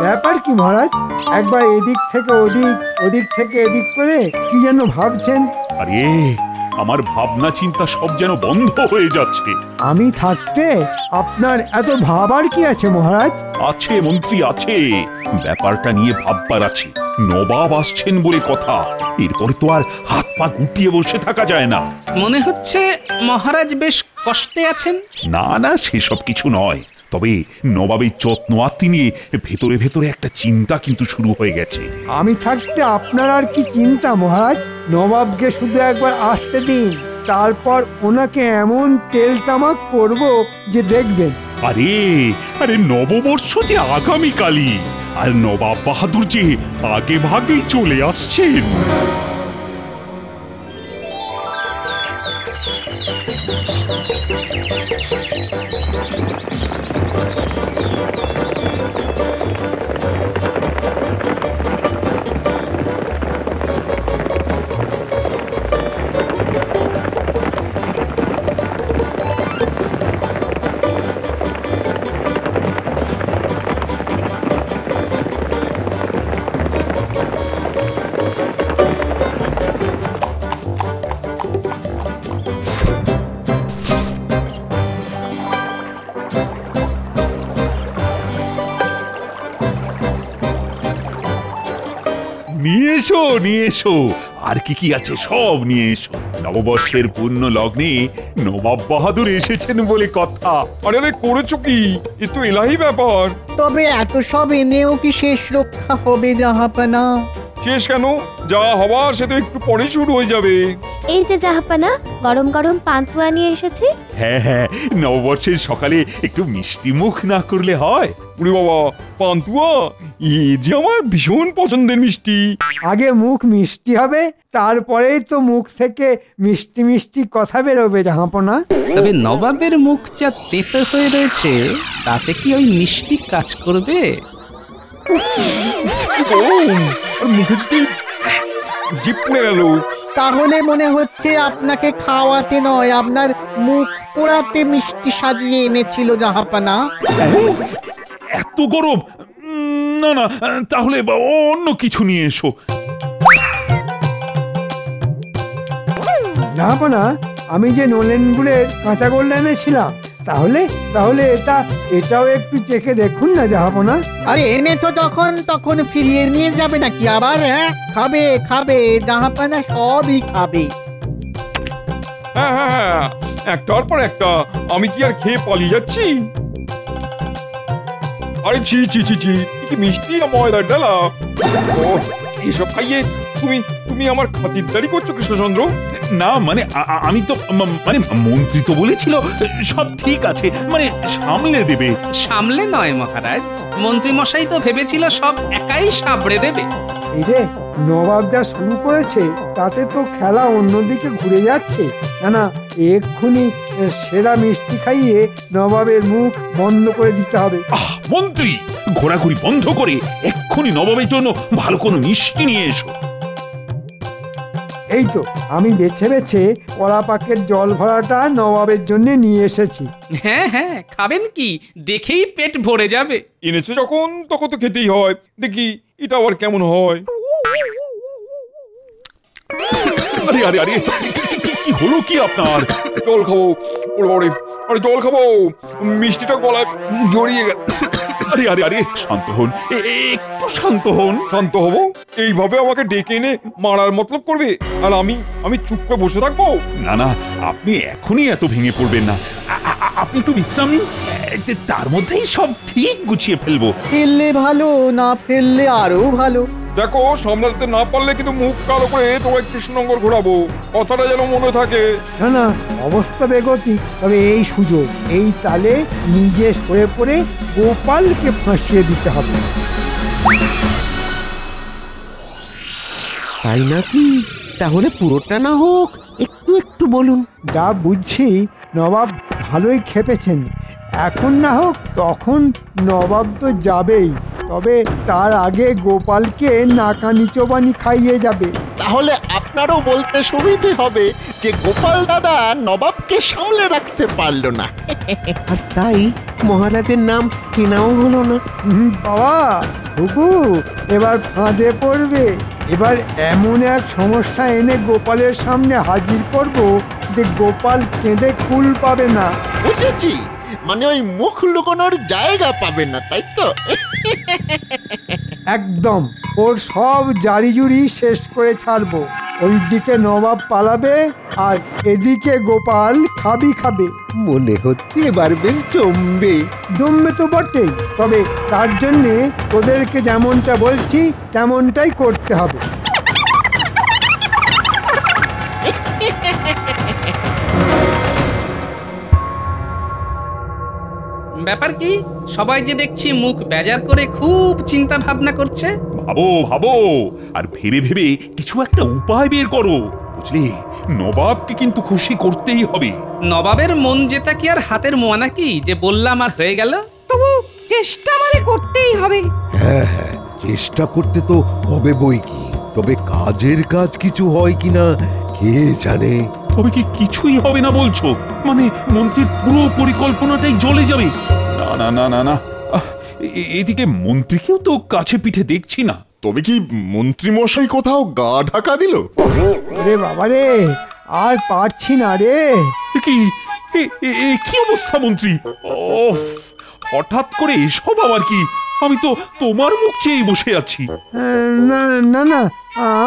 ব্যাপার কি মহারাজ? একবার এদিক থেকে ওদিক, ওদিক থেকে এদিক করে কি যেন ভাবছেন? আরে আমার ভাবনা চিন্তা সব যেন বন্ধ হয়ে যাচ্ছে। আমি থাকতে আপনার এত ভাবার কি আছে মহারাজ? আছে মন্ত্রী, আছে। ব্যাপারটা নিয়ে ভাববার আছে। নবাব আসছেন বলে কথা, এরপরে তো আর হাত পা গুটিয়ে বসে থাকা যায় না। মনে হচ্ছে মহারাজ বেশ কষ্টে আছেন। না সেসব কিছু নয়, তবে নবাবের যত্ন আত্মি নিয়ে ভেতরে ভেতরে একটা চিন্তা কিন্তু শুরু হয়ে গেছে। আমি থাকতে আপনার আর কি চিন্তা মহারাজ? নবাবকে শুধু একবার আসতে দিন, তারপর ওনাকে এমন তেল তামাক করব যে দেখবেন। আরে নববর্ষ যে আগামীকালই, আর নবাব বাহাদুর যে আগে ভাগেই চলে আসছেন। নিয়ে এসো, আর কি আছে সব নিয়ে এসো। নববর্ষের পূর্ণ লগ্নে নবাব বাহাদুর এসেছেন বলে কথা। আরে করেছো কি? এ তো এলাহি ব্যাপার। তবে এত সব এনেও কি শেষ রক্ষা হবে জাহাপানা? শেষ কেন? যা হবার সে তো একটু পরে শুরু হয়ে যাবে। এই যে জাহাপানা, গরম গরম পান্তুয়া নিয়ে এসেছি। হ্যাঁ, নববর্ষের সকালে একটু মিষ্টি মুখ না করলে হয়? ওরে বাবা, পান্তুয়া এ যে আমার ভীষণ পছন্দের মিষ্টি। আগে মুখ মিষ্টি হবে, তারপরেই তো মুখ থেকে মিষ্টি মিষ্টি কথা বেরোবে জাহাপনা। তবে নবাবের মুখ যা তেতো হয়ে রয়েছে, তাতে কি ওই মিষ্টি কাজ করবে? জিভ পুড়ে গেল। তাহলে মনে হচ্ছে আপনাকে খাওয়াতে নয়, আপনার মুখ পোড়াতে মিষ্টি সাজিয়ে এনেছিল জাহাপানা। এত গরম? না, তাহলে অন্য কিছু নিয়ে এসো। জাহাপনা, আমি যে নলেন গুড়ের কাঁচা গোল্ড এনেছিলাম, তাহলে এটাও একটু চেখে দেখুন না জাহাপনা। আরে এনেছো তখন ফিরিয়ে নিয়ে যাবে নাকি আবার? খাবে জাহাপনা, সবই খাবে। হ্যাঁ, একটার পর একটা। আমি কি আর খেয়ে পালিয়ে যাচ্ছি? আরে ছি, কি মিষ্টি না ময়দার ডালা। এসব খাইয়ে তুমি আমার খাতিরদারি করছো কৃষ্ণচন্দ্র? না মানে আমি তো মানে মন্ত্রী তো বলেছিল সব ঠিক আছে, মানে সামলে দেবে। সামলে নয় মহারাজ, মন্ত্রী মশাই তো ভেবেছিল সব একাই সাবড়ে দেবে। এই রে, নবাব যা শুরু করেছে তাতে তো খেলা অন্যদিকে ঘুরে যাচ্ছে। না না, এক্ষুনি সেরা মিষ্টি খাইয়ে নবাবের মুখ বন্ধ করে দিতে হবে। মন্ত্রী, ঘোরাঘুরি বন্ধ করে এক্ষুনি নবাবের জন্য ভালো কোনো মিষ্টি নিয়ে এসো। এই তো আমি বেছে বেছে কলা পাকের জল ভরাটা নবাবের জন্য নিয়ে এসেছি। হ্যাঁ হ্যাঁ, খাবেন কি? দেখেই পেট ভরে যাবে। এনেছে যখন তখন তো খেতেই হয়। দেখি এটা আবার কেমন হয়। আরে আরে আরে, কি হলো কি আপনার? জল খাবো। আরে জল খাবো, মিষ্টিটা গলায় জড়িয়ে গেছে। আরে আরে আরে, শান্ত হন, একটু শান্ত হন। শান্ত হবো? এইভাবে আমাকে ডেকে এনে মারার মতলব করবে, আর আমি চুপ করে বসে থাকবো? না না, আপনি এখনই এত ভেঙে পড়বেন না। আপনি একটু বিশ্রাম নিন, তার মধ্যেই সব ঠিক গুছিয়ে ফেলবো। ফেললে ভালো, না ফেললে আরো ভালো। দেখো, সামলাতে না পারলে কিন্তু মুখ কালো করে তোমায় কৃষ্ণনগর ঘোরাবো, কথাটা যেন মনে থাকে। না না, অবস্থা বেগতি, তবে এই সুযোগ, এই তালে নিজে সরে পড়ে গোপালকে ফাঁসিয়ে দিতে হবে। তাই নাকি? তাহলে পুরোটা না হোক, একটু একটু বলুন। যা বুঝছি নবাব ভালোই খেপেছেন। এখন না হোক, তখন নবাব তো যাবেই, তবে তার আগে গোপালকে নাকানি চোবানি খাইয়ে যাবে। তাহলে আপনারও বলতে সুবিধে হবে যে গোপাল দাদা নবাবকে সামলে রাখতে পারলো না। আর তাই মহারাজের নাম কেনাও হলো না। বাবা হুকু, এবার ফাঁদে পড়বে। এবার এমন এক সমস্যা এনে গোপালের সামনে হাজির করব যে গোপাল কেঁদে কুল পাবে না। বুঝেছি, মানে ওই মুখ লুকোনোর জায়গা পাবে না, তাই তো? একদম, ওর সব জারিজুরি শেষ করে ছাড়বো। ওইদিকে নবাব পালাবে আর এদিকে গোপাল খাবে। মনে হচ্ছে এবার বেশ জমবে। জমবে তো বটেই, তবে তার জন্যে ওদেরকে যেমনটা বলছি তেমনটাই করতে হবে। ব্যাপার কি? সবাই যে দেখছি মুখ বেজার করে খুব চিন্তা ভাবনা করছে। ভাবো, আর ভেবে ভেবে কিছু একটা উপায় বের করো, বুঝলে? নবাবকে কিন্তু খুশি করতেই হবে। নবাবের মন জেতা কি আর হাতের মোয়া নাকি যে বললাম আর হয়ে গেল? তবু চেষ্টা মানে করতেই হবে। হ্যাঁ হ্যাঁ, চেষ্টা করতে তো হবে বই কি, তবে কাজের কাজ কিছু হয় কিনা কে জানে। তবে কি কিছুই হবে না বলছো? মানে মন্ত্রীর পুরো পরিকল্পনাটাই জ্বলে যাবে? না না না না না, এদিকে মন্ত্রীকেও তো কাছে পিঠে দেখছি না। তবে কি মন্ত্রী মশাই কোথাও গা ঢাকা দিল? রে বাবা রে, আর পারছি না রে। কি অবস্থা মন্ত্রী? হঠাৎ করে এসব আবার কি? আমি তো তোমার মুখ চেয়েই বসে আছি। না না না,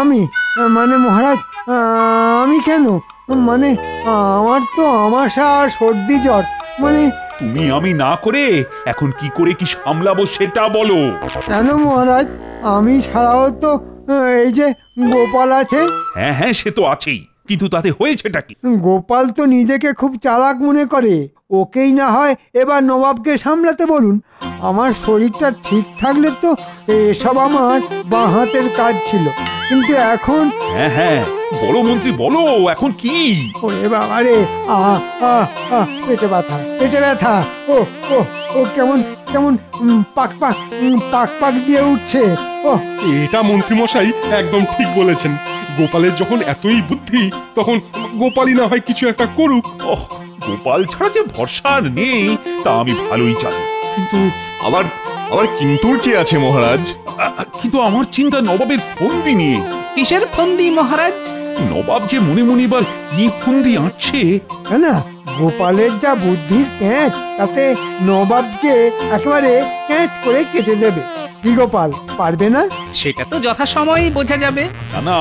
আমি মানে মহারাজ, আমি কেন? মানে আমার তো আমাশা আর সর্দি জ্বর। মানে তুমি আমি না করে এখন কি করে কি সামলাবো সেটা বলো। কেন মহারাজ, আমি ছাড়াও তো এই যে গোপাল আছে। হ্যাঁ হ্যাঁ, সে তো আছেই, কিন্তু তাতে হয়েছেটা কি? গোপাল তো নিজেকে খুব চালাক মনে করে। ওকেই না হয় এবার নবাবকে সামলাতে বলুন। আমার শরীরটা ঠিক থাকলে তো এসব আমার বাঁ হাতের কাজ ছিল, কিন্তু এখন। হ্যাঁ হ্যাঁ, বলো মন্ত্রী বলো, এখন কি? ওরে বাবা রে, পেটে ব্যথা। ও কেমন কেমন পাক পাক দিয়ে উঠছে। এটা মন্ত্রী মশাই একদম ঠিক বলেছেন। গোপালের যখন এতই বুদ্ধি, তখন গোপালই না হয় কিছু একটা করুক। গোপাল ছাড়া যে ভরসা নেই তা আমি ভালোই জানি, কিন্তু আবার কিন্তু কি আছে মহারাজ? কিন্তু আমার চিন্তা নবাবের ফন্দি নিয়ে। কিসের ফন্দি মহারাজ? নবাব যে মনে মনে এবার কি ফন্দি আঁটছে। না, গোপালের যা বুদ্ধির প্যাঁচ, তাতে নবাবকে একেবারে ক্যাচ করে কেটে দেবে। কি গোপাল, পারবে না? সেটা তো যথাসময়েই বোঝা যাবে। না,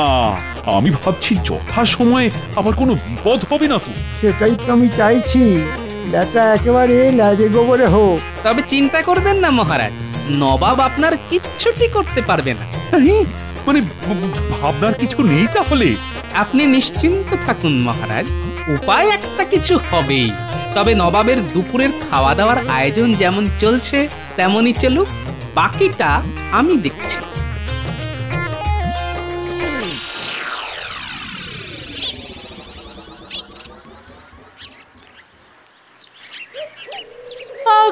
আমি ভাবছি যথাসময়ে আবার কোনো বিপদ হবে না তো। সেটাই তো আমি চাইছি, ব্যাটা একেবারে লাজে গোবরে হোক। তবে চিন্তা করবেন না মহারাজ, নবাব আপনার কিচ্ছুটি করতে পারবে না। মানে ভাবনার কিছু নেই তাহলে? আপনি নিশ্চিন্ত থাকুন মহারাজ, উপায় একটা কিছু হবেই। তবে নবাবের দুপুরের খাওয়া দাওয়ার আয়োজন যেমন চলছে তেমনই চলুক, বাকিটা আমি দেখছি।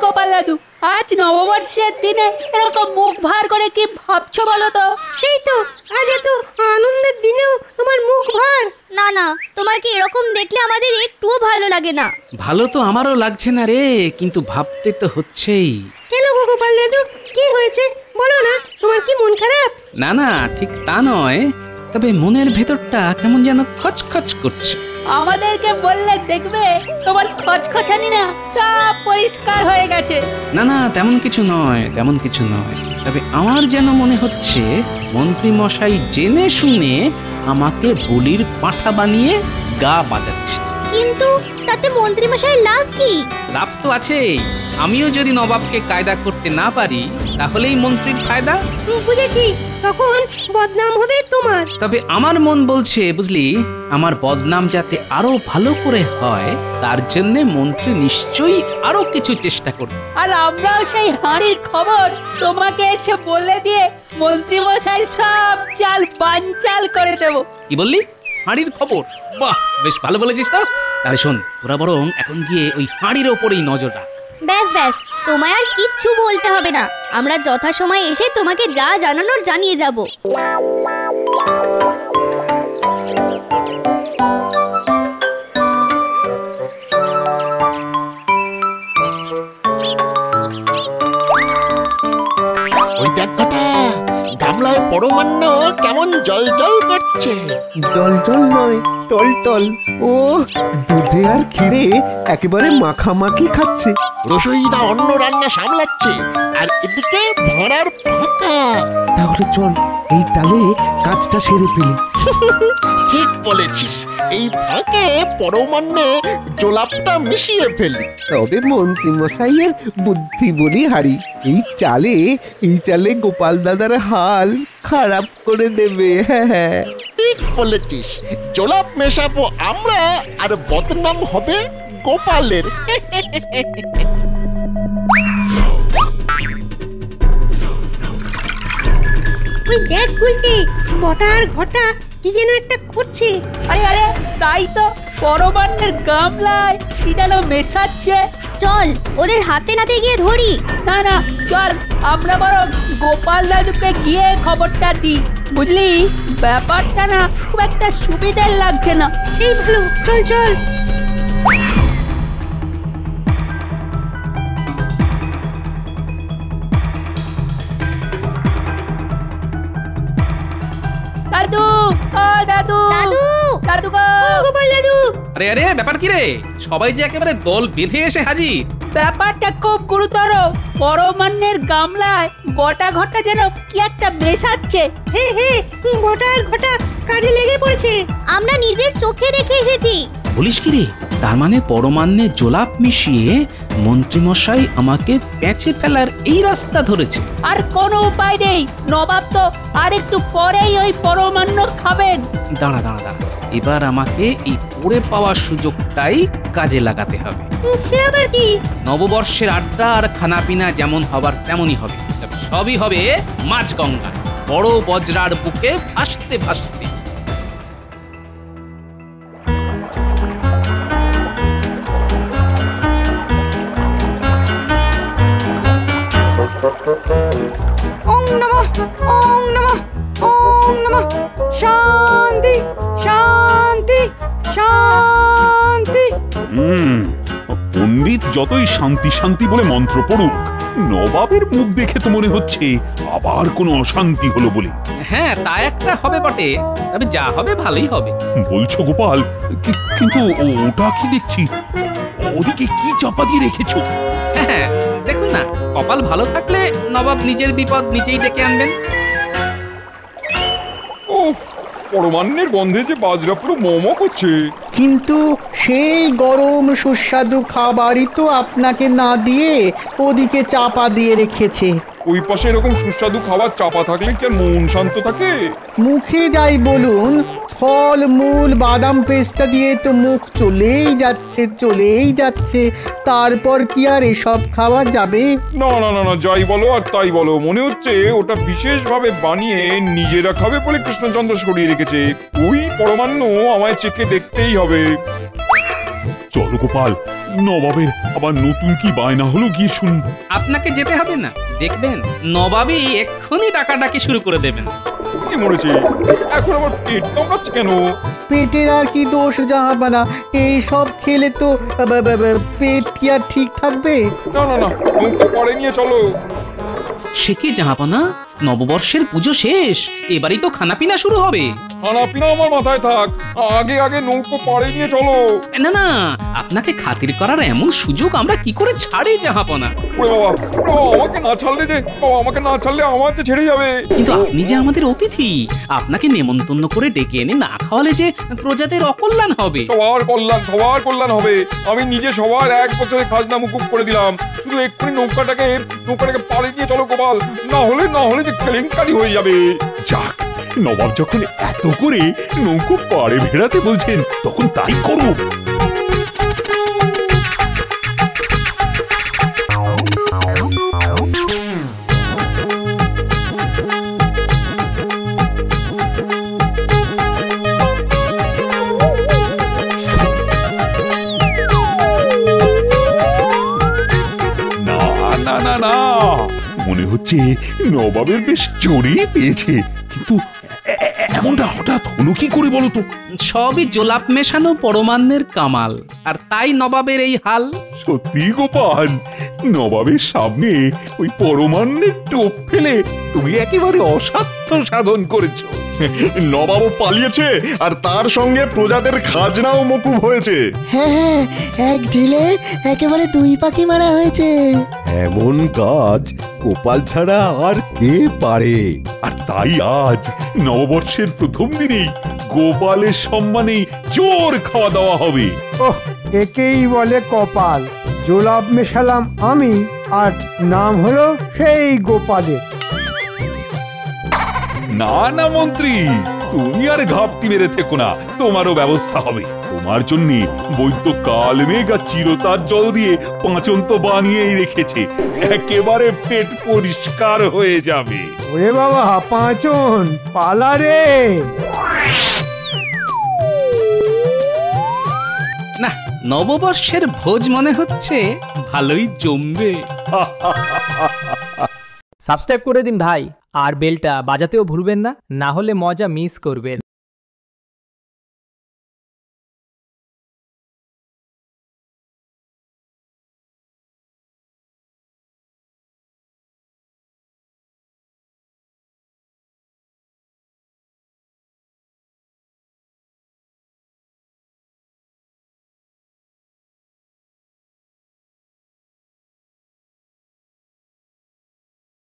গোপাল দাদু, আজ নববর্ষের দিনে এরকম মুখ ভার করে কি ভাবছো বলো তো? সেই তো, আজ এত আনন্দের দিনেও তোমার মুখ ভার। না না, তোমার কি এরকম দেখলে আমাদের একটুও ভালো লাগে না। ভালো তো আমারও লাগছে না রে, কিন্তু ভাবতে তো হচ্ছেই। কেন গো গোপাল দাদু, কি হয়েছে বলো না? তোমার কি মন খারাপ? না না, ঠিক তা নয়, তবে মনের ভেতরটা কেমন যেন খচখচ করছে। আমাদেরকে বললে দেখবে তোমার খচখচানি না সব পরিষ্কার হয়ে গেছে। না না, তেমন কিছু নয়, তেমন কিছু নয়। তবে আমার যেন মনে হচ্ছে মন্ত্রী মশাই জেনে শুনে আমাকে বলির পাঁঠা বানিয়ে গা বাজাচ্ছে। কিন্তু তাতে মন্ত্রী মশাইয়ের লাভ কি? লাভ তো আছেই। আমিও যদি নবাবকে কায়দা করতে না পারি তাহলেই মন্ত্রীর ফায়দা। বুঝেছি, তখন বদনাম হবে তোমার। তবে আমার মন বলছে বুঝলি, আমার বদনাম যাতে আরো ভালো করে হয় তার জন্য মন্ত্রী নিশ্চয়ই আরো কিছু চেষ্টা করবে। আর আমরাও সেই হাঁড়ির খবর তোমাকে এসে বলে দিয়ে মন্ত্রী মশাই সব চাল বানচাল করে দেব। কি বললি? হাঁড়ির খবর? বাহ, বেশ ভালো বলেছিস তো। তাহলে শোন, তোরা বরং এখন গিয়ে ওই হাঁড়ির ওপরেই নজর রাখ। ব্যাস ব্যাস, তোমায় আর কিচ্ছু বলতে হবে না। আমরা যথাসময়ে এসে তোমাকে যা জানানোর জানিয়ে যাব। ওই দেখ ঘটা, গামলায় পরমান্ন কেমন জল জল করছে। জল জল নয়, টল টল। ও দুধে আর ক্ষীরে একেবারে মাখামাখি খাচ্ছে। রসইদা অন্য রান্না সামলাচ্ছে, আর এদিকে ভাড়ার ফাঁকা। তাহলে চল এই তালে কাজটা সেরে ফেলি। ঠিক বলেছিস, এই ফাঁকে পরমান্নে জোলাপটা মিশিয়ে ফেলি। তবে মন্ত্রী মশাইয়ের বুদ্ধি বলি হারি, এই চালে গোপাল দাদার হাল খারাপ করে দেবে। হ্যাঁ, ঠিক বলেছিস, জোলাপ মেশাবো আমরা আর বদনাম হবে গোপালের। ওই দেখ গুলটি, বটা আর ঘটা কি যেন একটা করছে। আরে আরে, তাই তো, পরমান্নের গামলায় কি যেন মেশাচ্ছে। চল ওদের হাতে নাতে গিয়ে ধরি। না না, চল আমরা বরং গোপাল দাদুকে গিয়ে খবরটা দিই। বুঝলি, ব্যাপারটা না খুব একটা সুবিধার লাগছে না। সেই ভালো, চল চল। দাদু, ও দাদু, দাদু, দাদু গো, গোপাল দাদু। আরে আরে, ব্যাপার কি রে? সবাই যে একেবারে দল বেঁধে এসে হাজির। ব্যাপারটা খুব গুরুতর। পরমান্নের গামলায় বটা ঘটা যেন কি একটা মেশাচ্ছে। হে হে, বটা আর ঘটা কাজে লেগে পড়েছে। আমরা নিজের চোখে দেখে এসেছি। বলিস কি রে? তার মানে পরমান্নে জোলাপ মিশিয়ে মন্ত্রীমশাই আমাকে পেঁচে ফেলার এই রাস্তা ধরেছে। আর কোনো উপায় নেই, নবাব তো আর একটু পরেই ওই পরমান্ন খাবেন। দাঁড়া দাঁড়া দাঁড়া, এবার আমাকে এই পড়ে পাওয়া সুযোগটাই কাজে লাগাতে হবে। সে আবার কি? নববর্ষের আড্ডা আর খানাপিনা যেমন হবার তেমনই হবে, তবে সবই হবে মাছ গঙ্গা, বড় বজরার বুকে ভাসতে ভাসতে। ওং নমঃ, ওং নমঃ, ওং নমঃ। শান্তি শান্তি শান্তি। পণ্ডিত যতই শান্তি শান্তি বলে মন্ত্র পড়ুক, নবাবের মুখ দেখে তো মনে হচ্ছে আবার কোনো অশান্তি হলো বলে। হ্যাঁ, তা একটা হবে বটে, তবে যা হবে ভালোই হবে। বলছো গোপাল, কিন্তু ওটা কি দেখছি? ওদিকে কি চাপা দিয়ে রেখেছো? হ্যাঁ, দেখুন না, কপাল ভালো থাকলে নবাব নিজের বিপদ নিজেই ডেকে আনবেন। ও, পরমান্নের গন্ধে যে বাজরা পুরো মোমো করছে। কিন্তু সেই গরম সুস্বাদু খাবারই তো আপনাকে না দিয়ে ওদিকে চাপা দিয়ে রেখেছে। ওই পাশে এরকম সুস্বাদু খাবার চাপা থাকলে কি আর মন শান্ত থাকে? মুখে যাই বলুন, ফল মূল বাদাম পেস্তা দিয়ে তো মুখ চলেই যাচ্ছে। তারপর কি আর এসব খাওয়া যাবে? না না না না, যাই বলো আর তাই বলো, মনে হচ্ছে ওটা বিশেষভাবে বানিয়ে নিজেরা খাবে বলে কৃষ্ণচন্দ্র সরিয়ে রেখেছে। ওই পরমান্ন আমায় চেখে দেখতেই হবে। চলো গোপাল, নবাবের আবার নতুন কি বায়না হলো গিয়ে শুনুন। আপনাকে যেতে হবে না, দেখবেন নবাবই এক্ষুনি ডাকাডাকি শুরু করে দেবেন। কি মরেছে এখন আবার পেট কামড়াচ্ছে কেন? পেটের আর কি দোষ জাহাপানা, এই সব খেলে তো পেট কি আর ঠিক থাকবে? না না না, নৌকা পরে নিয়ে চলো। সে কি জাহাপানা, নববর্ষের পুজো শেষ, এবারই তো খানাপিনা শুরু হবে। খানাপিনা আমার মাথায় থাক, আগে আগে নৌকো পরে নিয়ে চলো। না না, আপনাকে খাতির করার এমন সুযোগ আমরা কি করে ছাড়ি জাহাপানা। আমাকে না ছাড়লে যে, আমাকে না ছাড়লে আমার যে ছেড়ে যাবে। কিন্তু আপনি যে আমাদের অতিথি, আপনাকে নেমন্তন্ন করে ডেকে এনে না খাওয়ালে যে প্রজাদের অকল্যাণ হবে। সবার কল্যাণ হবে। আমি নিজে সবার 1 বছরের খাজনা মুকুব করে দিলাম। শুধু এক্ষুনি নৌকাটাকে পাড়ে নিয়ে চলো গোপাল, না হলে যে কেলেঙ্কারি হয়ে যাবে। যাক, নবাব যখন এত করে নৌকো পাড়ে ভেড়াতে বলছেন তখন তাই করো। না, মনে হচ্ছে নবাবের বেশ জোরেই পেয়েছে, কিন্তু এমনটা হঠাৎ হলো কি করে বলো তো? সবই জোলাপ মেশানো পরমান্নের কামাল, আর তাই নবাবের এই হাল। সত্যি গোপাল, নবাবের সামনে ওই পরমান্নের টোপ ফেলে তুমি একেবারে অসাধ্য সাধন করেছো। নবাবও পালিয়েছে আর তার সঙ্গে প্রজাদের খাজনাও মকুব হয়েছে। হ্যাঁ, এক ঢিলে একেবারে 2 পাখি মারা হয়েছে। এমন কাজ গোপাল ছাড়া আর কে পারে? আর তাই আজ নববর্ষের প্রথম দিনেই গোপালের সম্মানে জোর খাওয়া দাওয়া হবে। ওহ, একেই বলে কপাল। জোলাপ মেশালাম আমি, আর নাম হলো সেই গোপালের। না না মন্ত্রী, তুমি আর ঘাপটি মেরে থেকো না, তোমারও ব্যবস্থা হবে। তোমার জন্য বৈদ্য কালমেঘ আর চিরতার জল দিয়ে পাঁচন্ত বানিয়েই রেখেছে, একেবারে পেট পরিষ্কার হয়ে যাবে। ওরে বাবা, পাঁচন পালা রে। না, নববর্ষের ভোজ মনে হচ্ছে ভালোই জমবে। সাবস্ক্রাইব করে দিন ভাই, আর বেলটা বাজাতেও ভুলবেন না, না হলে মজা মিস করবেন।